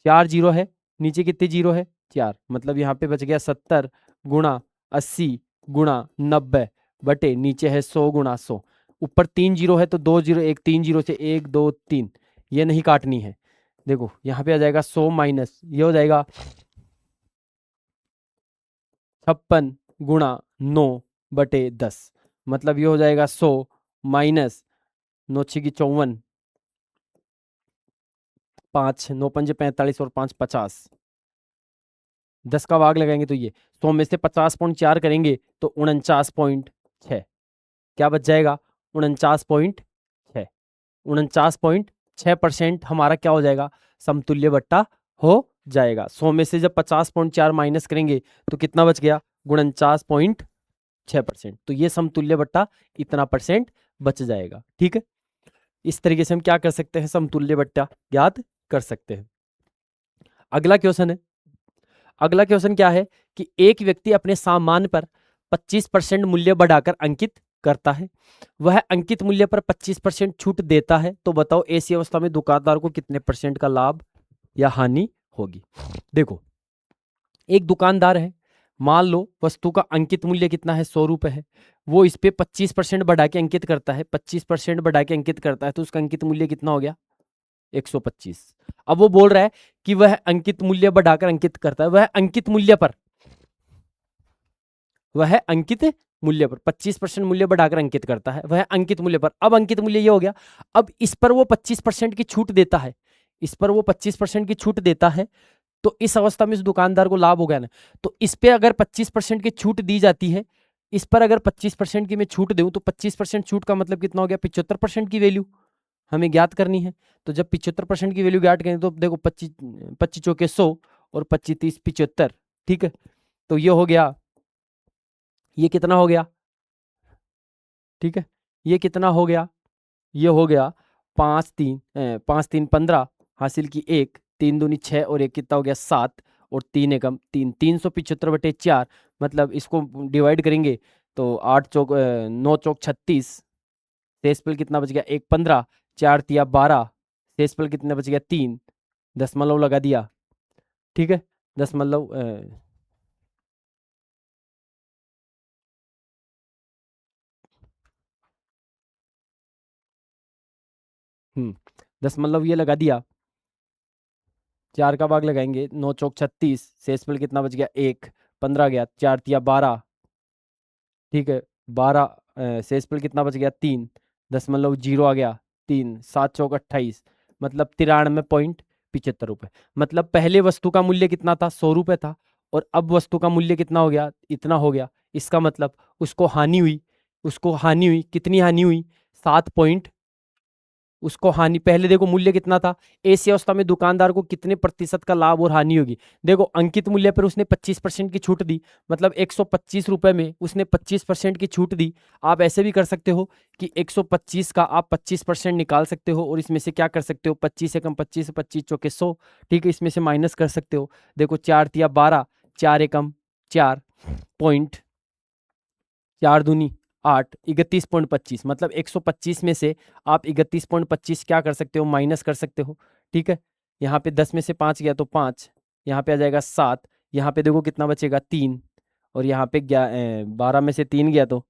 Speaker 1: 4 जीरो है, नीचे कितने जीरो है? 4, मतलब यहाँ पे बच गया 70 गुणा 80 गुणा 90 बटे नीचे है 100 गुणा 100। ऊपर 3 जीरो है, तो 2 जीरो 1 3 जीरो से 1 2 3, ये नहीं काटनी है। देखो यहाँ पे आ जाएगा 100 माइनस, ये हो जाएगा 56 गुणा 9 बटे 10, मतलब ये हो जाएगा 100 माइनस 9 छकी 54, 5 9 पंजे 45 और 5 50, 10 का भाग लगाएंगे तो ये 100 में से 50.4 करेंगे तो 49.6, क्या बच जाएगा? 49.6। 49.6% हमारा क्या हो जाएगा? समतुल्य बट्टा हो जाएगा। 100 में से जब 50.4 माइनस करेंगे तो कितना बच गया? 49.6%। तो ये समतुल्य बट्टा इतना परसेंट बच जाएगा। ठीक है, इस तरीके से हम क्या कर सकते हैं? समतुल्य बट्टा ज्ञात कर सकते हैं। अगला क्वेश्चन है, अगला क्वेश्चन क्या है कि एक व्यक्ति अपने सामान पर 25% मूल्य बढ़ाकर अंकित करता है, वह अंकित मूल्य पर 25% छूट देता है, तो बताओ ऐसी अवस्था में दुकानदार को कितने परसेंट का लाभ या हानि होगी? देखो एक दुकानदार है, मान लो वस्तु का अंकित मूल्य कितना है? 100 रुपए है, वो इस पे 25% बढ़ा के अंकित करता है, 25% बढ़ा के अंकित करता है, तो उसका अंकित मूल्य कितना हो गया? 125। अब वो बोल रहा है कि वह अंकित मूल्य बढ़ाकर अंकित करता है, वह अंकित मूल्य पर, वह अंकित मूल्य पर 25% मूल्य बढ़ाकर अंकित करता है, वह अंकित मूल्य पर। अब अंकित मूल्य ये हो गया, अब इस पर वो 25% की छूट देता है, इस पर वो 25% की छूट देता है, तो इस अवस्था में इस दुकानदार को लाभ हो गया ना। तो इस पे अगर 25% की छूट दी जाती है, इस पर अगर 25% की मैं छूट दूं, तो 25% छूट का मतलब कितना हो गया? 75% की वैल्यू हमें ज्ञात करनी है। तो जब 75% की वैल्यू ज्ञात करें तो देखो 25 25 चौके 100 और 25 30 75। ठीक है, तो ये हो गया, ये कितना हो गया? ठीक है, ये कितना हो गया? ये हो गया 5 3 15, हासिल की 1, 3 दूनी 6 और 1 कितना हो गया? 7, और 3 एकम 3, 375 बटे 4, मतलब इसको डिवाइड करेंगे तो 8 चौक 9 चौक 36, शेषफल कितना बच गया? 1 15, 4 तिया 12, शेषफल कितना बच गया? 3, दशमलव लगा दिया। ठीक है, दशमलव दशमलव ये लगा दिया, 4 का भाग लगाएंगे, 9 चौक 36, शेषफल कितना बच गया? 1, 15 गया, 4 तिया 12, ठीक है 12, शेषफल कितना बच गया? 3, दशमलव जीरो आ गया 3, 7 चौक 28, मतलब 93.75 रुपए। मतलब पहले वस्तु का मूल्य कितना था? 100 रुपए था, और अब वस्तु का मूल्य कितना हो गया? इतना हो गया। इसका मतलब उसको हानि हुई, उसको हानि हुई, कितनी हानि हुई? 7 उसको हानि, पहले देखो मूल्य कितना था, ऐसी अवस्था में दुकानदार को कितने प्रतिशत का लाभ और हानि होगी। देखो अंकित मूल्य पर उसने 25% की छूट दी, मतलब 125 रुपए में उसने 25% की छूट दी। आप ऐसे भी कर सकते हो कि 125 का आप 25% निकाल सकते हो और इसमें से क्या कर सकते हो, 25 एकम 25, 25 चौके 100, ठीक है, इसमें से माइनस कर सकते हो। देखो 4 तिया 12, 4 एकम 4 पॉइंट, 4 दूनी 8, 31.25, मतलब 125 में से आप 31.25 क्या कर सकते हो, माइनस कर सकते हो। ठीक है, यहाँ पे 10 में से 5 गया तो 5, यहाँ पे आ जाएगा 7, यहाँ पे देखो कितना बचेगा 3, और यहाँ पे 12 में से 3 गया तो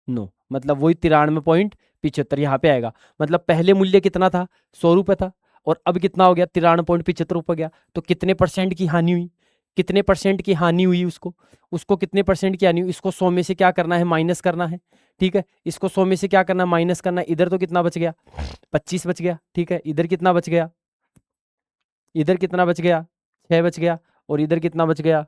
Speaker 1: 9, मतलब वही 93.75 यहाँ पे आएगा। मतलब पहले मूल्य कितना था, 100 रुपये था, और अब कितना हो गया, 93.75 रुपये गया। तो कितने परसेंट की हानि हुई, कितने परसेंट की हानि हुई उसको, उसको कितने परसेंट की हानि हुई, इसको 100 में से क्या करना है, माइनस करना है। ठीक है, इसको 100 में से क्या करना है, माइनस करना है। इधर तो कितना बच गया, 25 बच गया। ठीक है, इधर कितना बच गया, इधर कितना बच गया, 6 बच गया, और इधर कितना बच गया,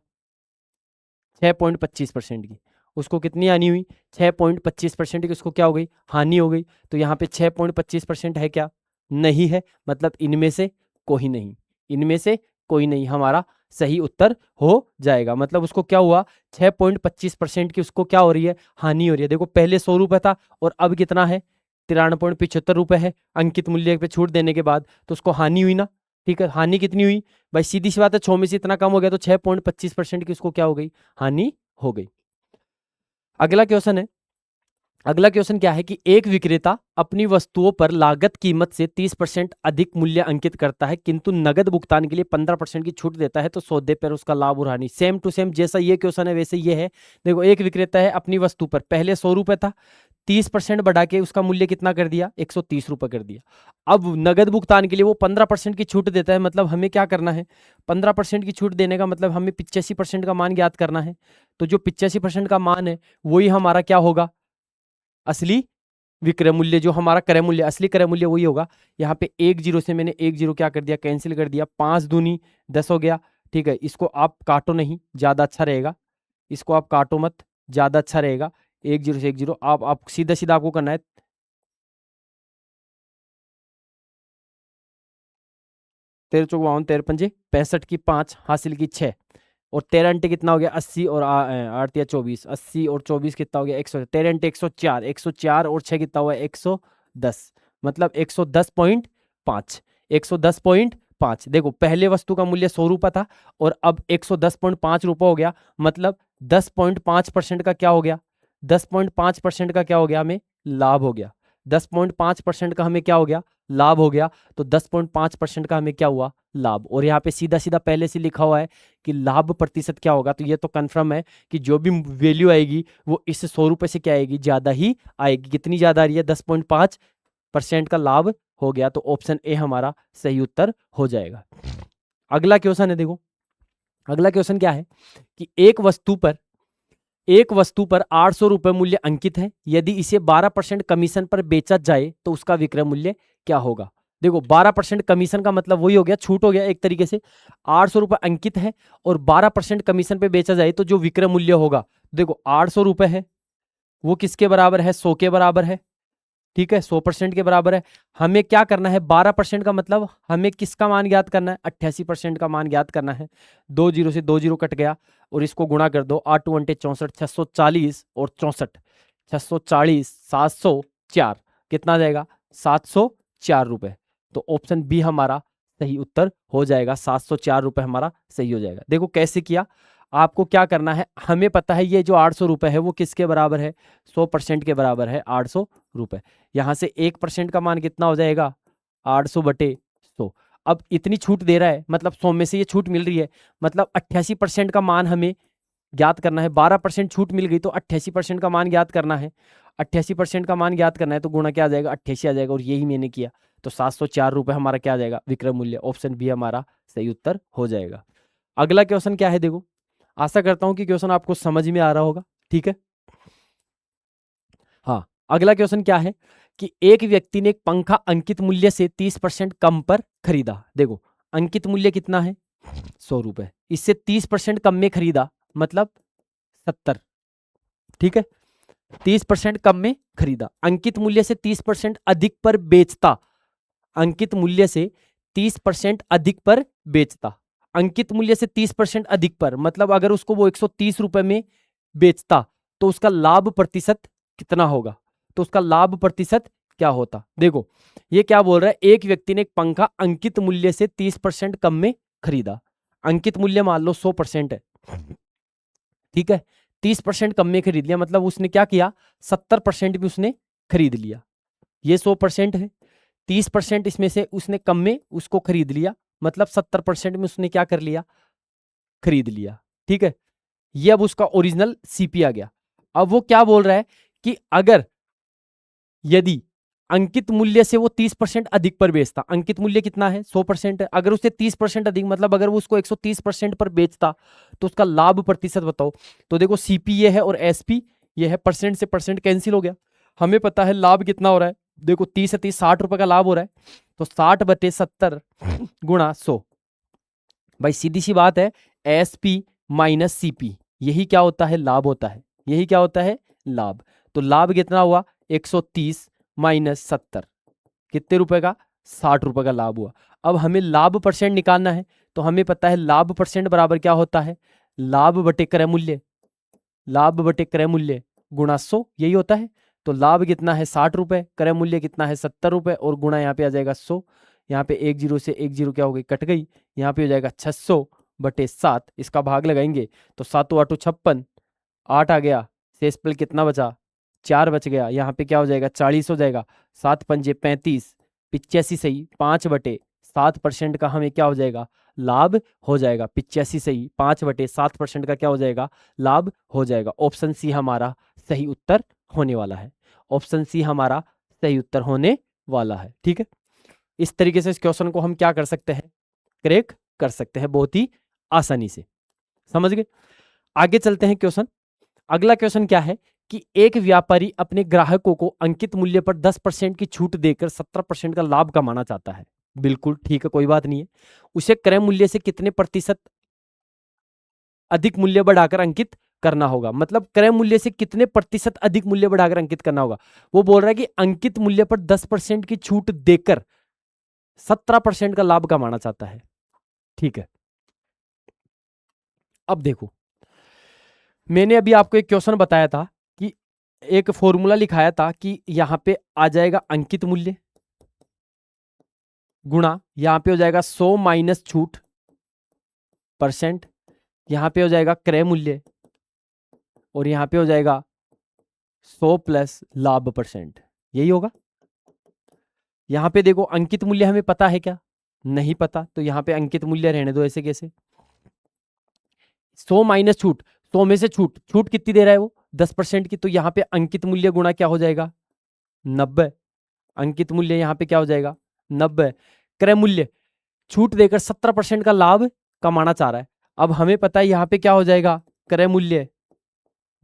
Speaker 1: 6.25% की। उसको कितनी हानि हुई, 6.25% की उसको क्या हो गई, हानि हो गई। तो यहाँ पे 6.25% है क्या, नहीं है, मतलब इनमें से कोई नहीं, इनमें से कोई नहीं हमारा सही उत्तर हो जाएगा। मतलब उसको क्या हुआ, 6.25% की उसको क्या हो रही है, हानि हो रही है। देखो पहले 100 रुपये था और अब कितना है, 93.75 रुपये है अंकित मूल्य पे छूट देने के बाद, तो उसको हानि हुई ना। ठीक है, हानि कितनी हुई भाई, सीधी सी बात है, 6 में से इतना कम हो गया तो 6.25% की उसको क्या हो गई, हानि हो गई। अगला क्वेश्चन है, अगला क्वेश्चन क्या है कि एक विक्रेता अपनी वस्तुओं पर लागत कीमत से 30% अधिक मूल्य अंकित करता है, किंतु नगद भुगतान के लिए 15% की छूट देता है, तो सौदे पर उसका लाभ और हानि। सेम टू सेम जैसा ये क्वेश्चन है वैसे ये है। देखो एक विक्रेता है, अपनी वस्तु पर पहले 100 रुपए था, 30% बढ़ा के उसका मूल्य कितना कर दिया, 130 रुपए कर दिया। अब नगद भुगतान के लिए वो 15% की छूट देता है, मतलब हमें क्या करना है, 15% की छूट देने का मतलब हमें 85% का मान ज्ञात करना है। तो जो 85% का मान है वही हमारा क्या होगा, असली विक्रय मूल्य, जो हमारा क्रय मूल्य, असली क्रय मूल्य वही होगा। यहाँ पे 1 जीरो से मैंने 1 जीरो क्या कर दिया, कैंसिल कर दिया, 5 दूनी 10 हो गया। ठीक है, इसको आप काटो नहीं, ज्यादा अच्छा रहेगा, इसको आप काटो मत, ज्यादा अच्छा रहेगा। 1 जीरो से 1 जीरो, आप सीधा सीधा आपको करना है, 13 चौक 52, 13 पंजे 65 की 5 हासिल की 6, और 13 अंटे कितना हो गया, 80, और 8 या 24, 80 और 24 कितना हो गया, 100, 13 अंटे 104, 104 और 6 कितना हुआ, 110, मतलब 110.5, 110.5। देखो पहले वस्तु का मूल्य 100 रुपये था और अब 110.5 रुपये हो गया, मतलब 10.5% का क्या हो गया, 10.5% का क्या हो गया, हमें लाभ हो गया। 10.5% का हमें क्या हो गया, लाभ हो गया। तो 10.5% का हमें क्या हुआ, लाभ। और यहाँ पे सीधा सीधा पहले से लिखा हुआ है कि लाभ प्रतिशत क्या होगा, तो ये तो कंफर्म है कि जो भी वैल्यू आएगी वो इस 100 रुपए से क्या आएगी, ज्यादा ही आएगी। कितनी ज्यादा आ रही है, 10.5% का लाभ हो गया। तो ऑप्शन ए हमारा सही उत्तर हो जाएगा। अगला क्वेश्चन है, देखो अगला क्वेश्चन क्या है कि एक वस्तु पर 800 रुपए मूल्य अंकित है, यदि इसे 12% कमीशन पर बेचा जाए तो उसका विक्रय मूल्य क्या होगा। देखो 12% कमीशन का मतलब वही हो गया, छूट हो गया एक तरीके से। 800 रुपए अंकित है और 12% कमीशन पे बेचा जाए तो जो विक्रय मूल्य होगा, देखो 800 रुपए है, वो किसके बराबर है, 100 के बराबर है। ठीक है, 100% के बराबर है। हमें क्या करना है, 12% का मतलब हमें किसका मान ज्ञात करना है, 88% का मान ज्ञात करना है। 2 जीरो से 2 जीरो कट गया और इसको गुणा कर दो, 8 2 64, 640 और 64, 640, 704, कितना जाएगा, 704 रुपए। तो ऑप्शन बी हमारा सही उत्तर हो जाएगा, 704 रुपए हमारा सही हो जाएगा। देखो कैसे किया, आपको क्या करना है, हमें पता है ये जो 800 रुपए है वो किसके बराबर है, 100% के बराबर है, 800 रुपए। यहां से 1% का मान कितना हो जाएगा, 800/100। अब इतनी छूट दे रहा है, मतलब 100 में से ये छूट मिल रही है, मतलब 88% का मान हमें ज्ञात करना है। 12% छूट मिल गई तो 88% का मान ज्ञात करना है। 88% का मान ज्ञात करना है तो गुणा क्या आ जाएगा, 88 आ जाएगा, और यही मैंने किया। तो 704 रुपए हमारा क्या आ जाएगा, विक्रय मूल्य। ऑप्शन बी हमारा सही उत्तर हो जाएगा। अगला क्वेश्चन क्या है, देखो आशा करता हूं कि क्वेश्चन आपको समझ में आ रहा होगा। ठीक है, हाँ अगला क्वेश्चन क्या है कि एक व्यक्ति ने एक पंखा अंकित मूल्य से 30% कम पर खरीदा। देखो अंकित मूल्य कितना है, 100 रुपए, इससे 30% कम में खरीदा, मतलब 70। ठीक है, 30% कम में खरीदा, अंकित मूल्य से 30% अधिक पर बेचता अंकित मूल्य से 30% अधिक पर बेचता। अंकित मूल्य से 30% अधिक पर मतलब अगर उसको वो 130 रुपए में बेचता तो उसका लाभ प्रतिशत कितना होगा? तो उसका लाभ प्रतिशत क्या होता? देखो ये क्या बोल रहा है, एक व्यक्ति ने एक पंखा अंकित मूल्य से 30% कम में खरीदा। अंकित मूल्य मान लो 100% है, ठीक है, 30% कम में खरीद लिया, मतलब उसने क्या किया, 70% भी उसने खरीद लिया। ये 100% है, 30% इसमें से उसने कम में उसको खरीद लिया, मतलब 70% में उसने क्या कर लिया, खरीद लिया। ठीक है, ये अब उसका ओरिजिनल सीपी आ गया। अब वो क्या बोल रहा है कि अगर यदि अंकित मूल्य से वो 30% अधिक पर बेचता, अंकित मूल्य कितना है, 100% है, अगर उससे 30% अधिक मतलब अगर वो उसको 130% पर बेचता तो उसका लाभ प्रतिशत बताओ। तो देखो सीपी ये है और एसपी ये है, परसेंट से परसेंट कैंसिल हो गया, हमें पता है लाभ कितना हो रहा है, देखो 30 से 30 60 रुपए का लाभ हो रहा है, तो 60/70 गुणा 100। भाई सीधी सी बात है, एसपी माइनस सीपी यही क्या होता है, लाभ होता है, यही क्या होता है, लाभ। तो लाभ कितना हुआ, 130 माइनस 70, कितने रुपए का, 60 रुपए का लाभ हुआ। अब हमें लाभ परसेंट निकालना है, तो हमें पता है लाभ परसेंट बराबर क्या होता है, लाभ बटे क्रय मूल्य, लाभ बटे क्रय मूल्य गुणा 100, यही होता है। तो लाभ कितना है 60 रुपए, क्रय मूल्य कितना है 70 रुपए, और गुणा यहाँ पे आ जाएगा 100, यहाँ पे 1 जीरो से 1 जीरो क्या हो गई, कट गई, यहाँ पे हो जाएगा 600/7, इसका भाग लगाएंगे तो 7 8 56, 8 आ गया, शेष पल कितना बचा, 4 बच गया, यहाँ पे क्या हो जाएगा 40 हो जाएगा, 7 पंजे 35, 85 सही, 5/7% का हमें क्या हो जाएगा, लाभ हो जाएगा। 85 सही, 5/7% का क्या हो जाएगा, लाभ हो जाएगा। ऑप्शन सी हमारा सही उत्तर होने वाला है, ऑप्शन सी हमारा सही उत्तर होने वाला है। ठीक है, इस तरीके से इस क्वेश्चन को हम क्या कर सकते हैं, क्रैक कर सकते हैं बहुत ही आसानी से, समझ गए। आगे चलते हैं क्वेश्चन। अगला क्वेश्चन क्या है कि एक व्यापारी अपने ग्राहकों को अंकित मूल्य पर 10% की छूट देकर 17% का लाभ कमाना चाहता है। बिल्कुल ठीक है, कोई बात नहीं है। उसे क्रय मूल्य से कितने प्रतिशत अधिक मूल्य बढ़ाकर अंकित करना होगा, मतलब क्रय मूल्य से कितने प्रतिशत अधिक मूल्य बढ़ाकर अंकित करना होगा। वो बोल रहा है कि अंकित मूल्य पर 10% की छूट देकर 17% का लाभ कमाना चाहता है। ठीक है, अब देखो मैंने अभी आपको एक क्वेश्चन बताया था कि एक फॉर्मूला लिखाया था कि यहां पे आ जाएगा अंकित मूल्य गुणा, यहां पे हो जाएगा 100 माइनस छूट परसेंट, यहां पे हो जाएगा क्रय मूल्य, और यहां पे हो जाएगा 100 प्लस लाभ परसेंट, यही होगा। यहां पे देखो अंकित मूल्य हमें पता है क्या, नहीं पता, तो यहां पे अंकित मूल्य रहने दो ऐसे कैसे। 100 माइनस छूट, 100 में से छूट, छूट कितनी दे रहा है वो 10% की, तो यहाँ पे अंकित मूल्य गुणा क्या हो जाएगा 90, अंकित मूल्य यहाँ पे क्या हो जाएगा 90। क्रय मूल्य छूट देकर 17% का लाभ कमाना चाह रहा है। अब हमें पता है यहाँ पे क्या हो जाएगा क्रय मूल्य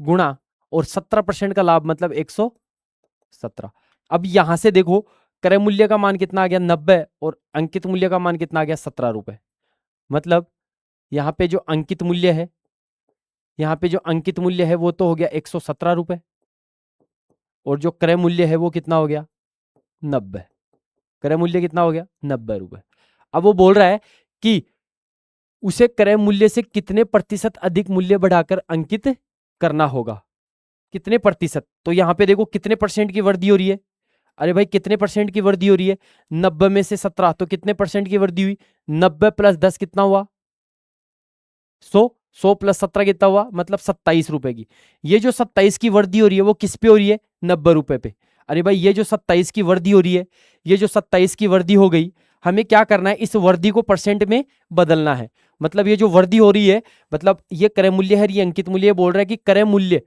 Speaker 1: गुणा और 17% का लाभ मतलब 117। अब यहां से देखो क्रय मूल्य का मान कितना आ गया 90 और अंकित मूल्य का मान कितना आ गया 17 रुपए, मतलब यहाँ पे जो अंकित मूल्य है, यहाँ पे जो अंकित मूल्य है वो तो हो गया 117 रुपए, और जो क्रय मूल्य है वो कितना हो गया 90, क्रय मूल्य कितना हो गया 90 रुपए। अब वो बोल रहा है कि उसे क्रय मूल्य से कितने प्रतिशत अधिक मूल्य बढ़ाकर अंकित करना होगा, कितने प्रतिशत। तो यहाँ पे देखो कितने परसेंट की वृद्धि हो रही है, अरे भाई कितने परसेंट की वृद्धि हो रही है, 90 में से 17 तो कितने परसेंट की वृद्धि हुई, 90 प्लस 10 कितना हुआ 100, 100 प्लस 17 कितना हुआ मतलब 27 रुपए की। ये जो 27 की वृद्धि हो रही है वो किस पे हो रही है 90 रुपए पे। अरे भाई ये जो 27 की वृद्धि हो रही है, ये जो 27 की वृद्धि हो गई, हमें क्या करना है इस वृद्धि को परसेंट में बदलना है। मतलब ये जो वृद्धि हो रही है, मतलब ये क्रय मूल्य है, ये अंकित मूल्य बोल रहा है कि क्रय मूल्य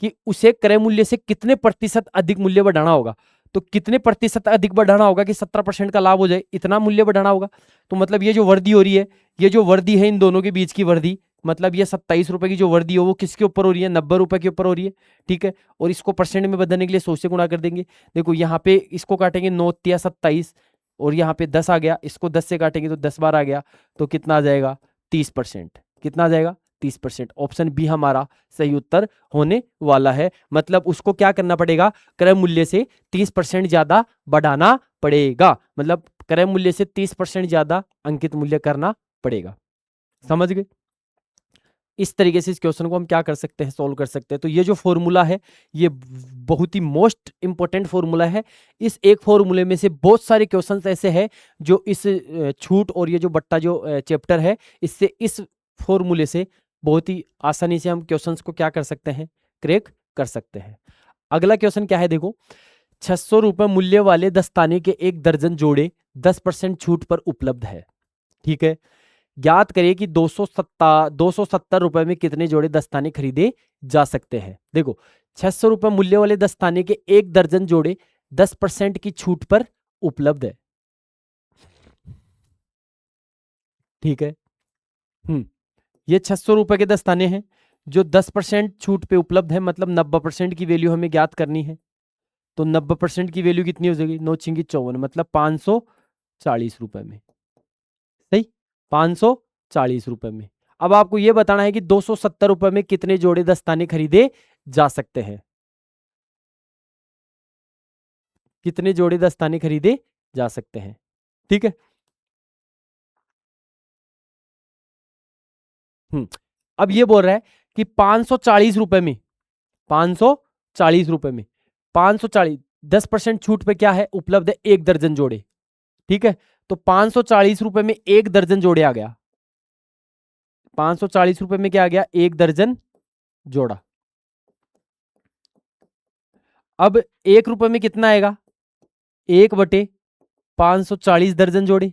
Speaker 1: कि उसे क्रय मूल्य से कितने प्रतिशत अधिक मूल्य बढ़ाना होगा। तो कितने प्रतिशत अधिक बढ़ाना होगा कि 17% का लाभ हो जाए, इतना मूल्य बढ़ाना होगा। तो मतलब ये जो वृद्धि हो रही है, ये जो वृद्धि है इन दोनों के बीच की वृद्धि, मतलब ये 27 रुपए की जो वृद्धि हो वो किसके ऊपर हो रही है 90 रुपए के ऊपर हो रही है। ठीक है, और इसको परसेंट में बदलने के लिए 100 से गुणा कर देंगे। देखो यहाँ पे इसको काटेंगे 9 तिया 27, और यहाँ पे 10 आ गया, इसको 10 से काटेंगे तो 10 बार आ गया, तो कितना आ जाएगा 30%, कितना आ जाएगा 30%। ऑप्शन बी हमारा सही उत्तर होने वाला है। मतलब उसको क्या करना पड़ेगा, क्रय मूल्य से 30% ज्यादा बढ़ाना पड़ेगा, मतलब क्रय मूल्य से 30% ज्यादा अंकित मूल्य करना पड़ेगा। समझ गए? इस तरीके से इस क्वेश्चन को हम क्या कर सकते हैं, सॉल्व कर सकते हैं। तो ये जो फॉर्मूला है ये बहुत ही मोस्ट इंपॉर्टेंट फॉर्मूला है। इस एक फॉर्मूले में से बहुत सारे क्वेश्चंस ऐसे हैं जो इस छूट और ये जो बट्टा जो चैप्टर है इससे इस फॉर्मूले से बहुत ही आसानी से हम क्वेश्चंस को क्या कर सकते हैं, क्रैक कर सकते हैं। अगला क्वेश्चन क्या है, देखो 600 रुपए मूल्य वाले दस्ताने के 1 दर्जन जोड़े 10% छूट पर उपलब्ध है। ठीक है, ज्ञात करिए कि 270 रुपए में कितने जोड़े दस्ताने खरीदे जा सकते हैं। देखो 600 रुपए मूल्य वाले दस्ताने के 1 दर्जन जोड़े 10% की छूट पर उपलब्ध है। ठीक है, ये 600 रुपए के दस्ताने हैं जो 10% छूट पे उपलब्ध है, मतलब 90% की वैल्यू हमें ज्ञात करनी है। तो 90% की वैल्यू कितनी हो जाएगी, 9 छिंगी 54, मतलब 540 रुपए में। सही, 540 रुपए में। अब आपको यह बताना है कि 270 रुपए में कितने जोड़े दस्ताने खरीदे जा सकते हैं। कितने जोड़े दस्ताने खरीदे जा सकते हैं। ठीक है, अब ये बोल रहा है कि 540 रुपए में 540 रुपए में 540 10% छूट पे क्या है, उपलब्ध है 1 दर्जन जोड़े। ठीक है, तो 540 रुपए में 1 दर्जन जोड़े आ गया। 540 रुपए में क्या आ गया, 1 दर्जन जोड़ा। अब 1 रुपए में कितना आएगा, 1/540 दर्जन जोड़े।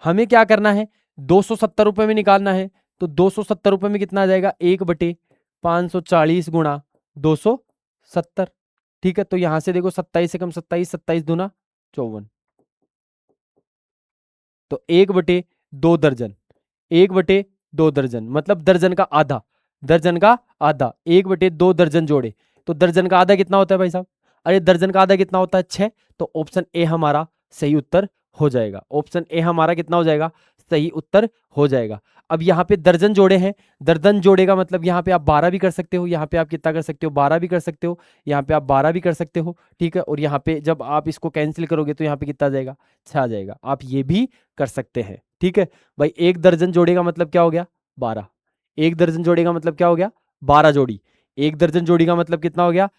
Speaker 1: हमें क्या करना है, 270 रुपए में निकालना है। तो 270 रुपए में कितना आ जाएगा, 1/540 गुणा 270। ठीक है, तो यहां से देखो 27 से कम 27, 27 दूना 54। तो 1/2 दर्जन, 1/2 दर्जन मतलब दर्जन का आधा, दर्जन का आधा, 1/2 दर्जन जोड़े। तो दर्जन का आधा कितना होता है भाई साहब, अरे दर्जन का आधा कितना होता है, 6। तो ऑप्शन ए हमारा सही उत्तर हो जाएगा। ऑप्शन ए हमारा कितना हो जाएगा, सही उत्तर हो जाएगा। अब यहाँ पे दर्जन जोड़े हैं, दर्जन जोड़े का मतलब यहाँ पे आप 12 भी कर सकते हो, यहाँ पे आप कितना कर सकते हो, 12 भी कर सकते हो, यहाँ पे आप 12 भी कर सकते हो। ठीक है, और यहाँ पे जब आप इसको कैंसिल करोगे तो यहाँ पे कितना आ जाएगा, 6 आ जाएगा। आप ये भी कर सकते हैं। ठीक है भाई, 1 दर्जन जोड़े का मतलब क्या हो गया, 12। 1 दर्जन जोड़े का मतलब क्या हो गया, 12 जोड़ी। 1 दर्जन जोड़ी का मतलब कितना हो गया,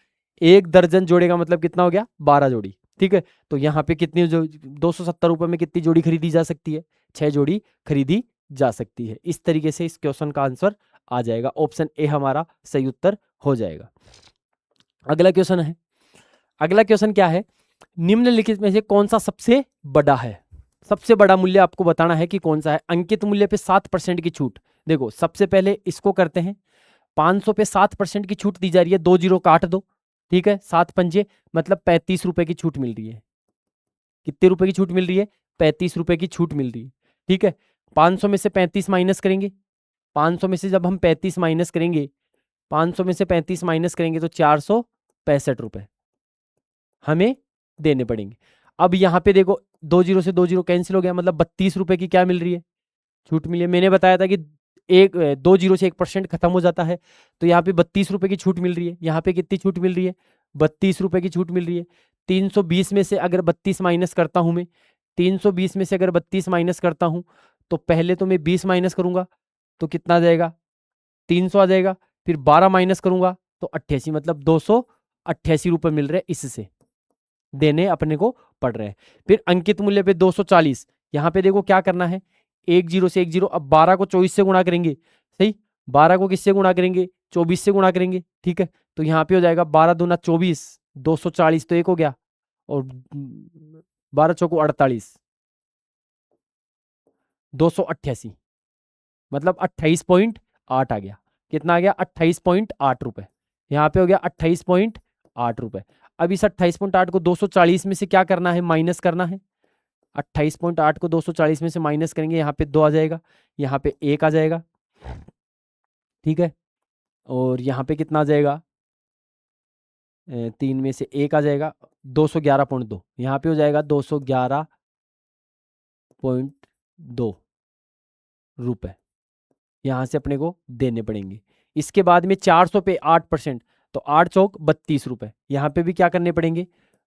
Speaker 1: 1 दर्जन जोड़े का मतलब कितना हो गया, 12 जोड़ी। ठीक है, तो यहाँ पे कितनी 270 रुपए में कितनी जोड़ी खरीदी जा सकती है, 6 जोड़ी खरीदी जा सकती है। इस तरीके से इस क्वेश्चन का आंसर आ जाएगा। ऑप्शन ए हमारा सही उत्तर हो जाएगा। अगला क्वेश्चन है, अगला क्वेश्चन क्या है, निम्नलिखित में से कौन सा सबसे बड़ा है। सबसे बड़ा मूल्य आपको बताना है कि कौन सा है। अंकित मूल्य पे 7% की छूट। देखो सबसे पहले इसको करते हैं, 500 पे 7% की छूट दी जा रही है, 2 जीरो काट दो। ठीक है, 7 पंजे मतलब 35 रुपए की छूट मिल रही है। कितने रुपए की छूट मिल रही है, 35 रुपए की छूट मिल रही है। ठीक है, 500 में से 35 माइनस करेंगे, 500 में से जब हम 35 माइनस करेंगे, 500 में से 35 माइनस करेंगे तो 465 रुपए हमें देने पड़ेंगे। अब यहाँ पे देखो 2 जीरो से 2 जीरो कैंसिल हो गया, मतलब 32 रुपए की क्या मिल रही है, छूट मिली है। मैंने बताया था कि 2 जीरो से 1% खत्म हो जाता है, तो यहाँ पे 32 रुपए की छूट मिल रही है। यहाँ पे कितनी छूट मिल रही है, 32 रुपए की छूट मिल रही है। 320 में से अगर 32 माइनस करता हूं मैं, 320 में से अगर 32 माइनस करता हूं, तो पहले तो मैं 20 माइनस करूंगा तो कितना आ जाएगा, 300 आ जाएगा। फिर 12 माइनस करूंगा तो 88, मतलब 288 रुपए मिल रहे इससे, देने अपने को पड़ रहे हैं। फिर अंकित मूल्य पे 240, यहाँ पे देखो क्या करना है, 1 जीरो से 1 जीरो। अब 12 को 24 से गुणा करेंगे, सही, 12 को किससे गुणा करेंगे, 24 से गुणा करेंगे। ठीक है, तो यहाँ पे हो जाएगा 12 दूना 24, 240 तो 1 हो गया, और 12 चौको 48, 288 मतलब 28.8 आ गया। कितना आ गया, 28.8 रुपए। यहाँ पे हो गया 28.8 रुपए। अब इस 28.8 को 240 में से क्या करना है, माइनस करना है। 28.8 को 240 में से माइनस करेंगे, यहाँ पे 2 आ जाएगा, यहाँ पे 1 आ जाएगा। ठीक है, और यहाँ पे कितना आ जाएगा, 3 में से 1 आ जाएगा, 211.2, यहाँ पे हो जाएगा 211.2 रुपए यहाँ से अपने को देने पड़ेंगे। इसके बाद में 400 पे 8%, तो 8 चौक 32 रुपए, यहाँ पे भी क्या करने पड़ेंगे,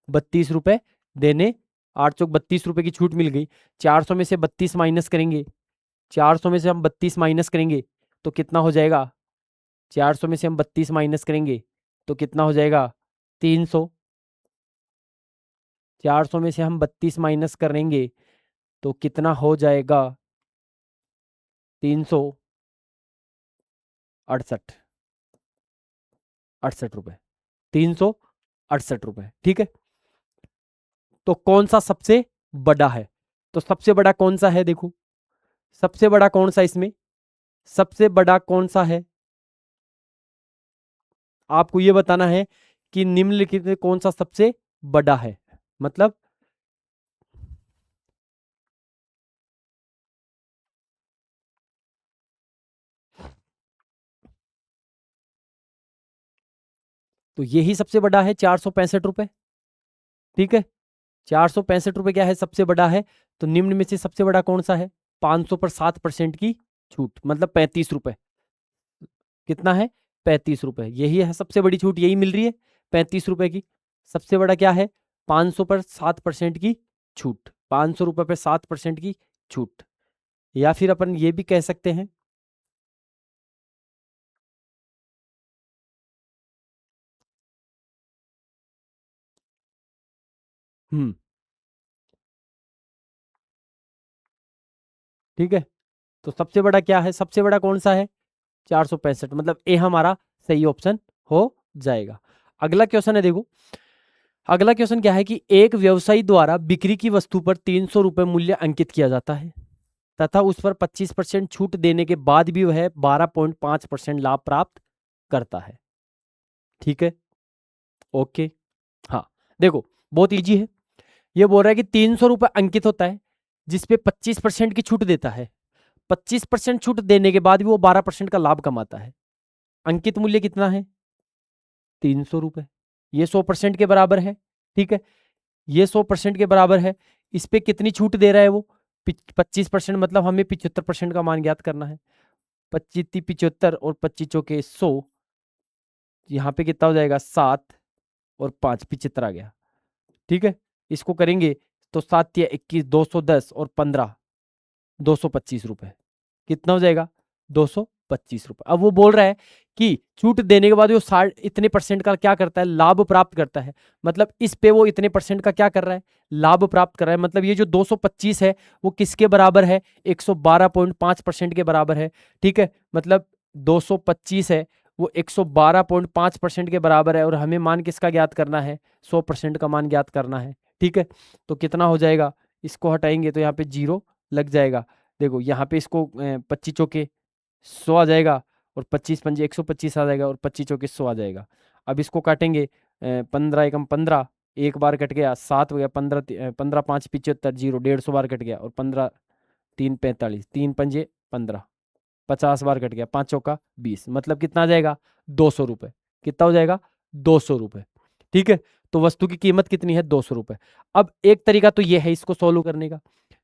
Speaker 1: 32 रुपए देने 8 चौक 32 रुपए की छूट मिल गई। 400 में से 32 माइनस करेंगे, 400 में से हम 32 माइनस करेंगे तो कितना हो जाएगा, 400 में से हम 32 माइनस करेंगे तो कितना हो जाएगा 300। 400 में से हम 32 माइनस करेंगे तो कितना हो जाएगा 368, 68 रुपए, 368 रुपए। ठीक है, तो कौन सा सबसे बड़ा है, तो सबसे बड़ा कौन सा है, देखो सबसे बड़ा कौन सा इसमें, सबसे बड़ा कौन सा है, आपको ये बताना है कि निम्नलिखित में कौन सा सबसे बड़ा है। मतलब तो यही सबसे बड़ा है 465 रुपए। ठीक है, 465 रुपए क्या है, सबसे बड़ा है। तो निम्न में से सबसे बड़ा कौन सा है, 500 पर 7% की छूट, मतलब 35 रुपए। कितना है, 35 रुपए, यही है सबसे बड़ी छूट, यही मिल रही है 35 रुपए की। सबसे बड़ा क्या है, 500 पर 7% की छूट, 500 रुपए पर 7% की छूट। या फिर अपन ये भी कह सकते हैं, हम्म, ठीक है। तो सबसे बड़ा क्या है, सबसे बड़ा कौन सा है, 465, मतलब ए हमारा सही ऑप्शन हो जाएगा। अगला क्वेश्चन है, देखो अगला क्वेश्चन क्या है कि एक व्यवसायी द्वारा बिक्री की वस्तु पर 300 रुपए मूल्य अंकित किया जाता है तथा उस पर 25% छूट देने के बाद भी वह 12.5% लाभ प्राप्त करता है। ठीक है, ओके, हाँ, देखो बहुत इजी है। ये बोल रहा है कि 300 रुपए अंकित होता है जिसपे 25% की छूट देता है, 25% छूट देने के बाद भी वो 12% का लाभ कमाता है। अंकित मूल्य कितना है, 300 रुपए। ये 100% के बराबर है। ठीक है, ये 100% के बराबर है। इस पे कितनी छूट दे रहा है वो, 25%, मतलब हमें 75% का मान ज्ञात करना है। 25 75 और 25 चौके 100, यहाँ पे कितना हो जाएगा 7 और 5 75 आ गया। ठीक है, इसको करेंगे तो 7 या 21 210 और 15 225 रुपए, कितना हो जाएगा 225 रुपए। अब वो बोल रहा है कि छूट देने के बाद वो 60 इतने परसेंट का क्या करता है, लाभ प्राप्त करता है। मतलब इस पे वो इतने परसेंट का क्या कर रहा है, लाभ प्राप्त कर रहा है। मतलब ये जो 225 है वो किसके बराबर है, 112.5% के बराबर है। ठीक है, मतलब 225 है वो 112.5% के बराबर है, और हमें मान किसका ज्ञात करना है, 100% का मान ज्ञात करना है। ठीक है, तो कितना हो जाएगा, इसको हटाएंगे तो यहाँ पे 0 लग जाएगा। देखो यहाँ पे इसको 25 चौके 100 आ जाएगा, और 25 पंजे 125 आ जाएगा, और 25 चौके 100 आ जाएगा। अब इसको काटेंगे, 15 एकम 15, एक बार कट गया, 7 हो गया, 15 15 5 75 0 150 बार कट गया, और 15 3 45, 3 पंजे 15, 50 बार कट गया, 5 चौका 20, मतलब कितना आ जाएगा 200 रुपए। कितना हो जाएगा 200 रुपए। ठीक है, तो वस्तु की कीमत कितनी है, 200 रुपए। अब एक तरीका तो ये है इसको सोल्व करने का।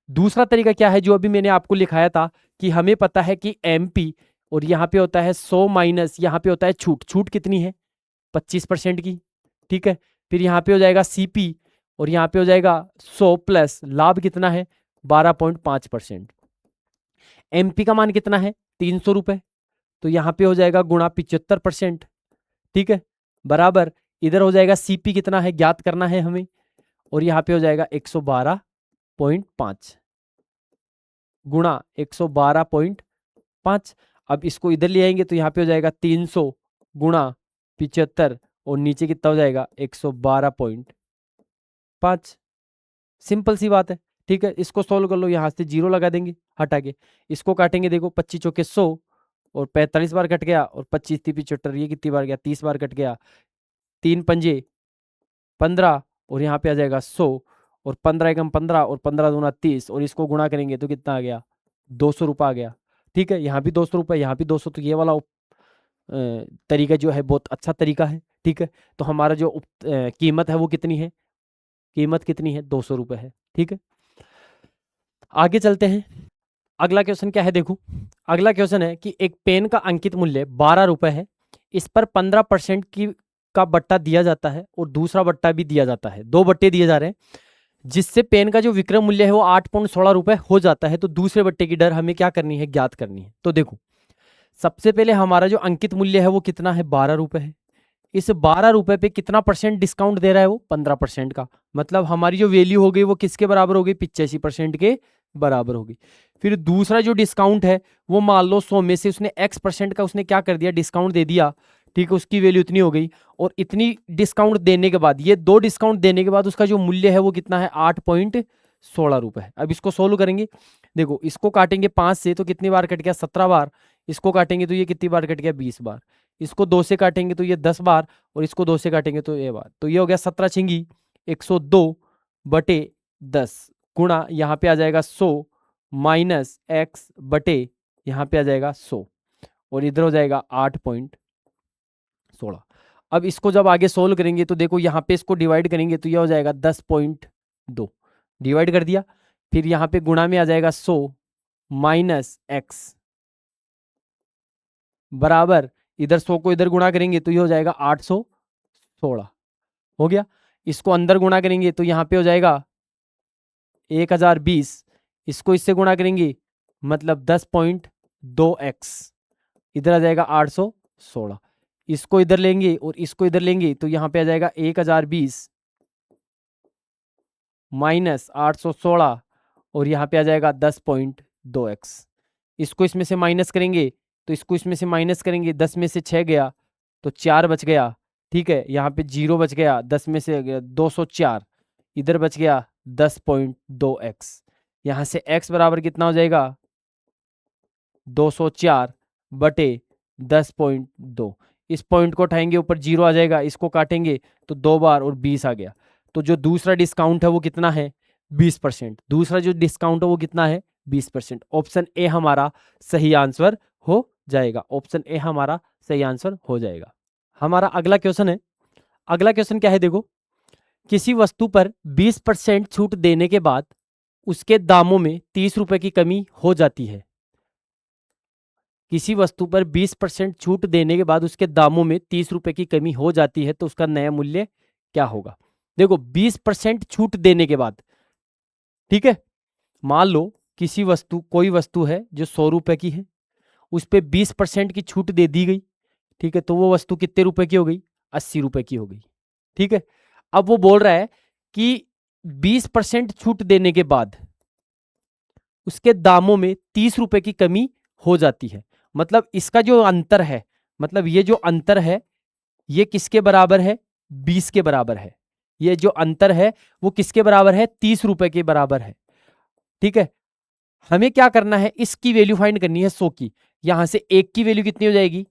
Speaker 1: दूसरा तरीका क्या है, जो अभी मैंने आपको लिखाया था कि हमें पता है कि एमपी, और यहाँ पे होता है 100 माइनस, यहाँ पे होता है छूट, छूट कितनी है 25% की। ठीक है, फिर यहाँ पे हो जाएगा सीपी, और यहाँ पे हो जाएगा 100 प्लस लाभ कितना है 12.5%। एमपी का मान कितना है 300 रुपए, तो यहाँ पे हो जाएगा गुणा 75%। ठीक है, बराबर इधर हो जाएगा सीपी कितना है ज्ञात करना है हमें, और यहाँ पे हो जाएगा 112.5 गुणा 112.5। अब इसको इधर ले आएंगे तो यहाँ पे हो जाएगा 300 गुणा 75, और नीचे कितना हो जाएगा 112.5। सिंपल सी बात है। ठीक है, इसको सोल्व कर लो, यहाँ से 0 लगा देंगे हटा के, इसको काटेंगे, देखो 25 चौके 100, और 45 बार कट गया, और 25 3 75, ये कितनी बार गया 30 बार कट गया, 3 पंजे 15, और यहाँ पे आ जाएगा 100, और 15 एकम 15, और 15 दूना 30, और इसको गुणा करेंगे तो कितना आ गया 200 रुपये आ गया। ठीक है, यहाँ भी 200 रुपये, यहाँ भी 200, तो ये वाला तरीका जो है बहुत अच्छा तरीका है। ठीक है, तो हमारा जो कीमत है वो कितनी है, कीमत कितनी है 200 रुपये है। ठीक है, आगे चलते हैं। अगला क्वेश्चन क्या है, देखो अगला क्वेश्चन है कि एक पेन का अंकित मूल्य 12 रुपए है, इस पर 15% की का बट्टा दिया जाता है और दूसरा बट्टा भी दिया जाता है, दो बट्टे दिए जा रहे हैं। जिससे पेन का जो विक्रय मूल्य है वो 8.16 रुपए हो जाता है। तो दूसरे बट्टे की दर हमें क्या करनी है, ज्ञात करनी है। तो देखो सबसे पहले हमारा जो अंकित मूल्य है वो कितना है, 12 रुपए है। इस 12 रुपए पे कितना परसेंट डिस्काउंट दे रहा है वो, 15% का। मतलब हमारी जो वैल्यू हो गई वो किसके बराबर हो गई, 85% के बराबर होगी। फिर दूसरा जो डिस्काउंट है वो मान लो 100 में से उसने x% का उसने क्या कर दिया, डिस्काउंट दे दिया, ठीक है, उसकी वैल्यू इतनी हो गई। और इतनी डिस्काउंट देने के बाद, ये 2 डिस्काउंट देने के बाद उसका जो मूल्य है वो कितना है, 8.16 रुपए है। अब इसको सोल्व करेंगे, देखो इसको काटेंगे 5 से तो कितनी बार कट गया, 17 बार। इसको काटेंगे तो ये कितनी बार कट गया, 20 बार। इसको 2 से काटेंगे तो ये 10 बार, और इसको 2 से काटेंगे तो ये बार। तो ये हो गया 17 छिंगी 102 बटे 10 गुणा यहाँ पे आ जाएगा 100 माइनस x बटे यहाँ पे आ जाएगा 100, और इधर हो जाएगा 8.16। अब इसको जब आगे सोल्व करेंगे तो देखो यहाँ पे इसको डिवाइड करेंगे तो ये हो जाएगा 10.2, डिवाइड कर दिया। फिर यहाँ पे गुणा में आ जाएगा 100 माइनस x बराबर, इधर 100 को इधर गुणा करेंगे तो ये हो जाएगा 816, हो गया। इसको अंदर गुणा करेंगे तो यहाँ पे हो जाएगा 1020, इसको इससे गुणा करेंगे मतलब 10.2x, इधर आ जाएगा 816। इसको इधर लेंगे और इसको इधर लेंगे तो यहाँ पे आ जाएगा 1020 माइनस 816, और यहाँ पे आ जाएगा 10.2x। इसको इसमें से माइनस करेंगे तो इसको इसमें से माइनस करेंगे, 10 में से 6 गया तो 4 बच गया, ठीक है। यहाँ पे 0 बच गया, 10 में से गया 204, इधर बच गया 10.2x। यहाँ से x बराबर कितना हो जाएगा, 204 बटे 10.2। इस पॉइंट को उठाएंगे ऊपर 0 आ जाएगा, इसको काटेंगे तो 2 बार और 20 आ गया। तो जो दूसरा डिस्काउंट है वो कितना है, 20%। दूसरा जो डिस्काउंट है वो कितना है, 20%। ऑप्शन ए हमारा सही आंसर हो जाएगा, ऑप्शन ए हमारा सही आंसर हो जाएगा। हमारा अगला क्वेश्चन है, अगला क्वेश्चन क्या है, देखो किसी वस्तु पर 20% छूट देने के बाद उसके दामों में 30 रुपए की कमी हो जाती है। किसी वस्तु पर 20% छूट देने के बाद उसके दामों में 30 रुपए की कमी हो जाती है तो उसका नया मूल्य क्या होगा। देखो 20% छूट देने के बाद, ठीक है, मान लो किसी वस्तु, कोई वस्तु है जो 100 रुपए की है, उस पर 20% की छूट दे दी गई, ठीक है, तो वो वस्तु कितने रुपए की हो गई, 80 रुपए की हो गई, ठीक है। अब वो बोल रहा है कि 20% छूट देने के बाद उसके दामों में 30 रुपए की कमी हो जाती है। मतलब इसका जो अंतर है, मतलब ये जो अंतर है ये किसके बराबर है, 20 के बराबर है। ये जो अंतर है वो किसके बराबर है, 30 रुपए के बराबर है, ठीक है। हमें क्या करना है, इसकी वैल्यू फाइंड करनी है 100 की। यहां से 1 की वैल्यू कितनी हो जाएगी,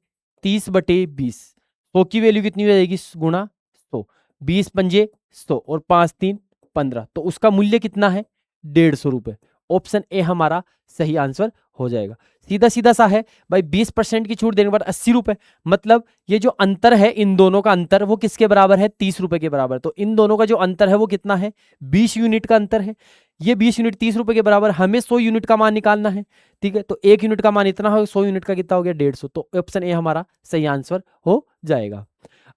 Speaker 1: 30 बटे 20। 100 की वैल्यू कितनी हो जाएगी, गुणा 100, 20 पंजे 100 और 5 3 15, तो उसका मूल्य कितना है, 150 रुपए। ऑप्शन ए हमारा सही आंसर हो जाएगा। सीधा सीधा सा है भाई, 20% की छूट देने के बाद 80 रुपए, मतलब ये जो अंतर है इन दोनों का अंतर वो किसके बराबर है, 30 रुपए के बराबर। तो इन दोनों का जो अंतर है वो कितना है, 20 यूनिट का अंतर है। ये 20 यूनिट 30 रुपए के बराबर, हमें 100 यूनिट का मान निकालना है, ठीक है। तो 1 यूनिट का मान इतना हो, 100 यूनिट का कितना हो गया, 150। तो ऑप्शन ए हमारा सही आंसर हो जाएगा।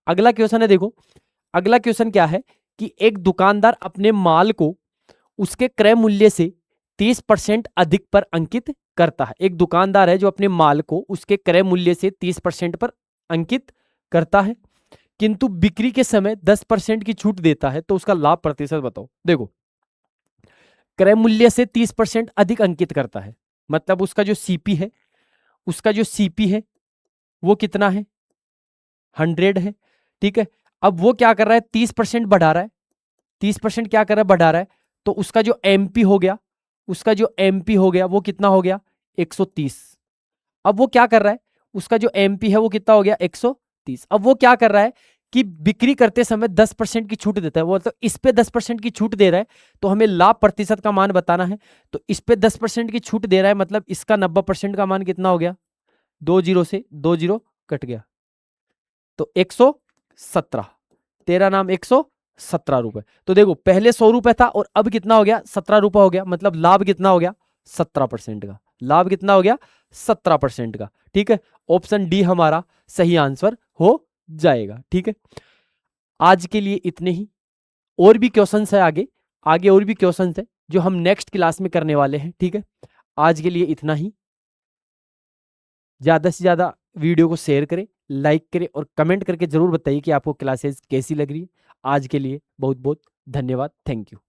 Speaker 1: अगला क्वेश्चन है, देखो अगला क्वेश्चन क्या है कि एक दुकानदार अपने माल को उसके क्रय मूल्य से 30% अधिक पर अंकित करता है। एक दुकानदार है जो अपने माल को उसके क्रय मूल्य से 30% पर अंकित करता है, किंतु बिक्री के समय 10% की छूट देता है, तो उसका लाभ प्रतिशत बताओ। देखो क्रय मूल्य से 30% अधिक अंकित करता है, मतलब उसका जो सीपी है, उसका जो सीपी है वो कितना है, 100 है, ठीक है। अब वो क्या कर रहा है, 30% बढ़ा रहा है, 30% क्या कर रहा है, बढ़ा रहा है। तो उसका जो एमपी हो गया, उसका जो एमपी हो गया वो कितना हो गया, 130। अब वो क्या कर रहा है, उसका जो एमपी है वो कितना हो गया, 130। अब वो क्या कर रहा है कि बिक्री करते समय 10% की छूट देता है, वो तो इस पे 10% की छूट दे रहा है, तो हमें लाभ प्रतिशत का मान बताना है। तो इस पे 10% की छूट दे रहा है, मतलब इसका 90% का मान कितना हो गया, 2 जीरो से 2 जीरो कट गया, तो 117। तेरा नाम 117 रुपए। तो देखो पहले 100 रुपए था और अब कितना हो गया, 17 रुपए हो गया, मतलब लाभ कितना हो गया, 17% का। लाभ कितना हो गया, 17% का, ठीक है। ऑप्शन डी हमारा सही आंसर हो जाएगा, ठीक है। आज के लिए इतने ही, और भी क्वेश्चंस है आगे, आगे और भी क्वेश्चंस है जो हम नेक्स्ट क्लास में करने वाले हैं, ठीक है। आज के लिए इतना ही। ज़्यादा से ज़्यादा वीडियो को शेयर करें, लाइक करें और कमेंट करके ज़रूर बताइए कि आपको क्लासेस कैसी लग रही है। आज के लिए बहुत बहुत धन्यवाद। Thank you.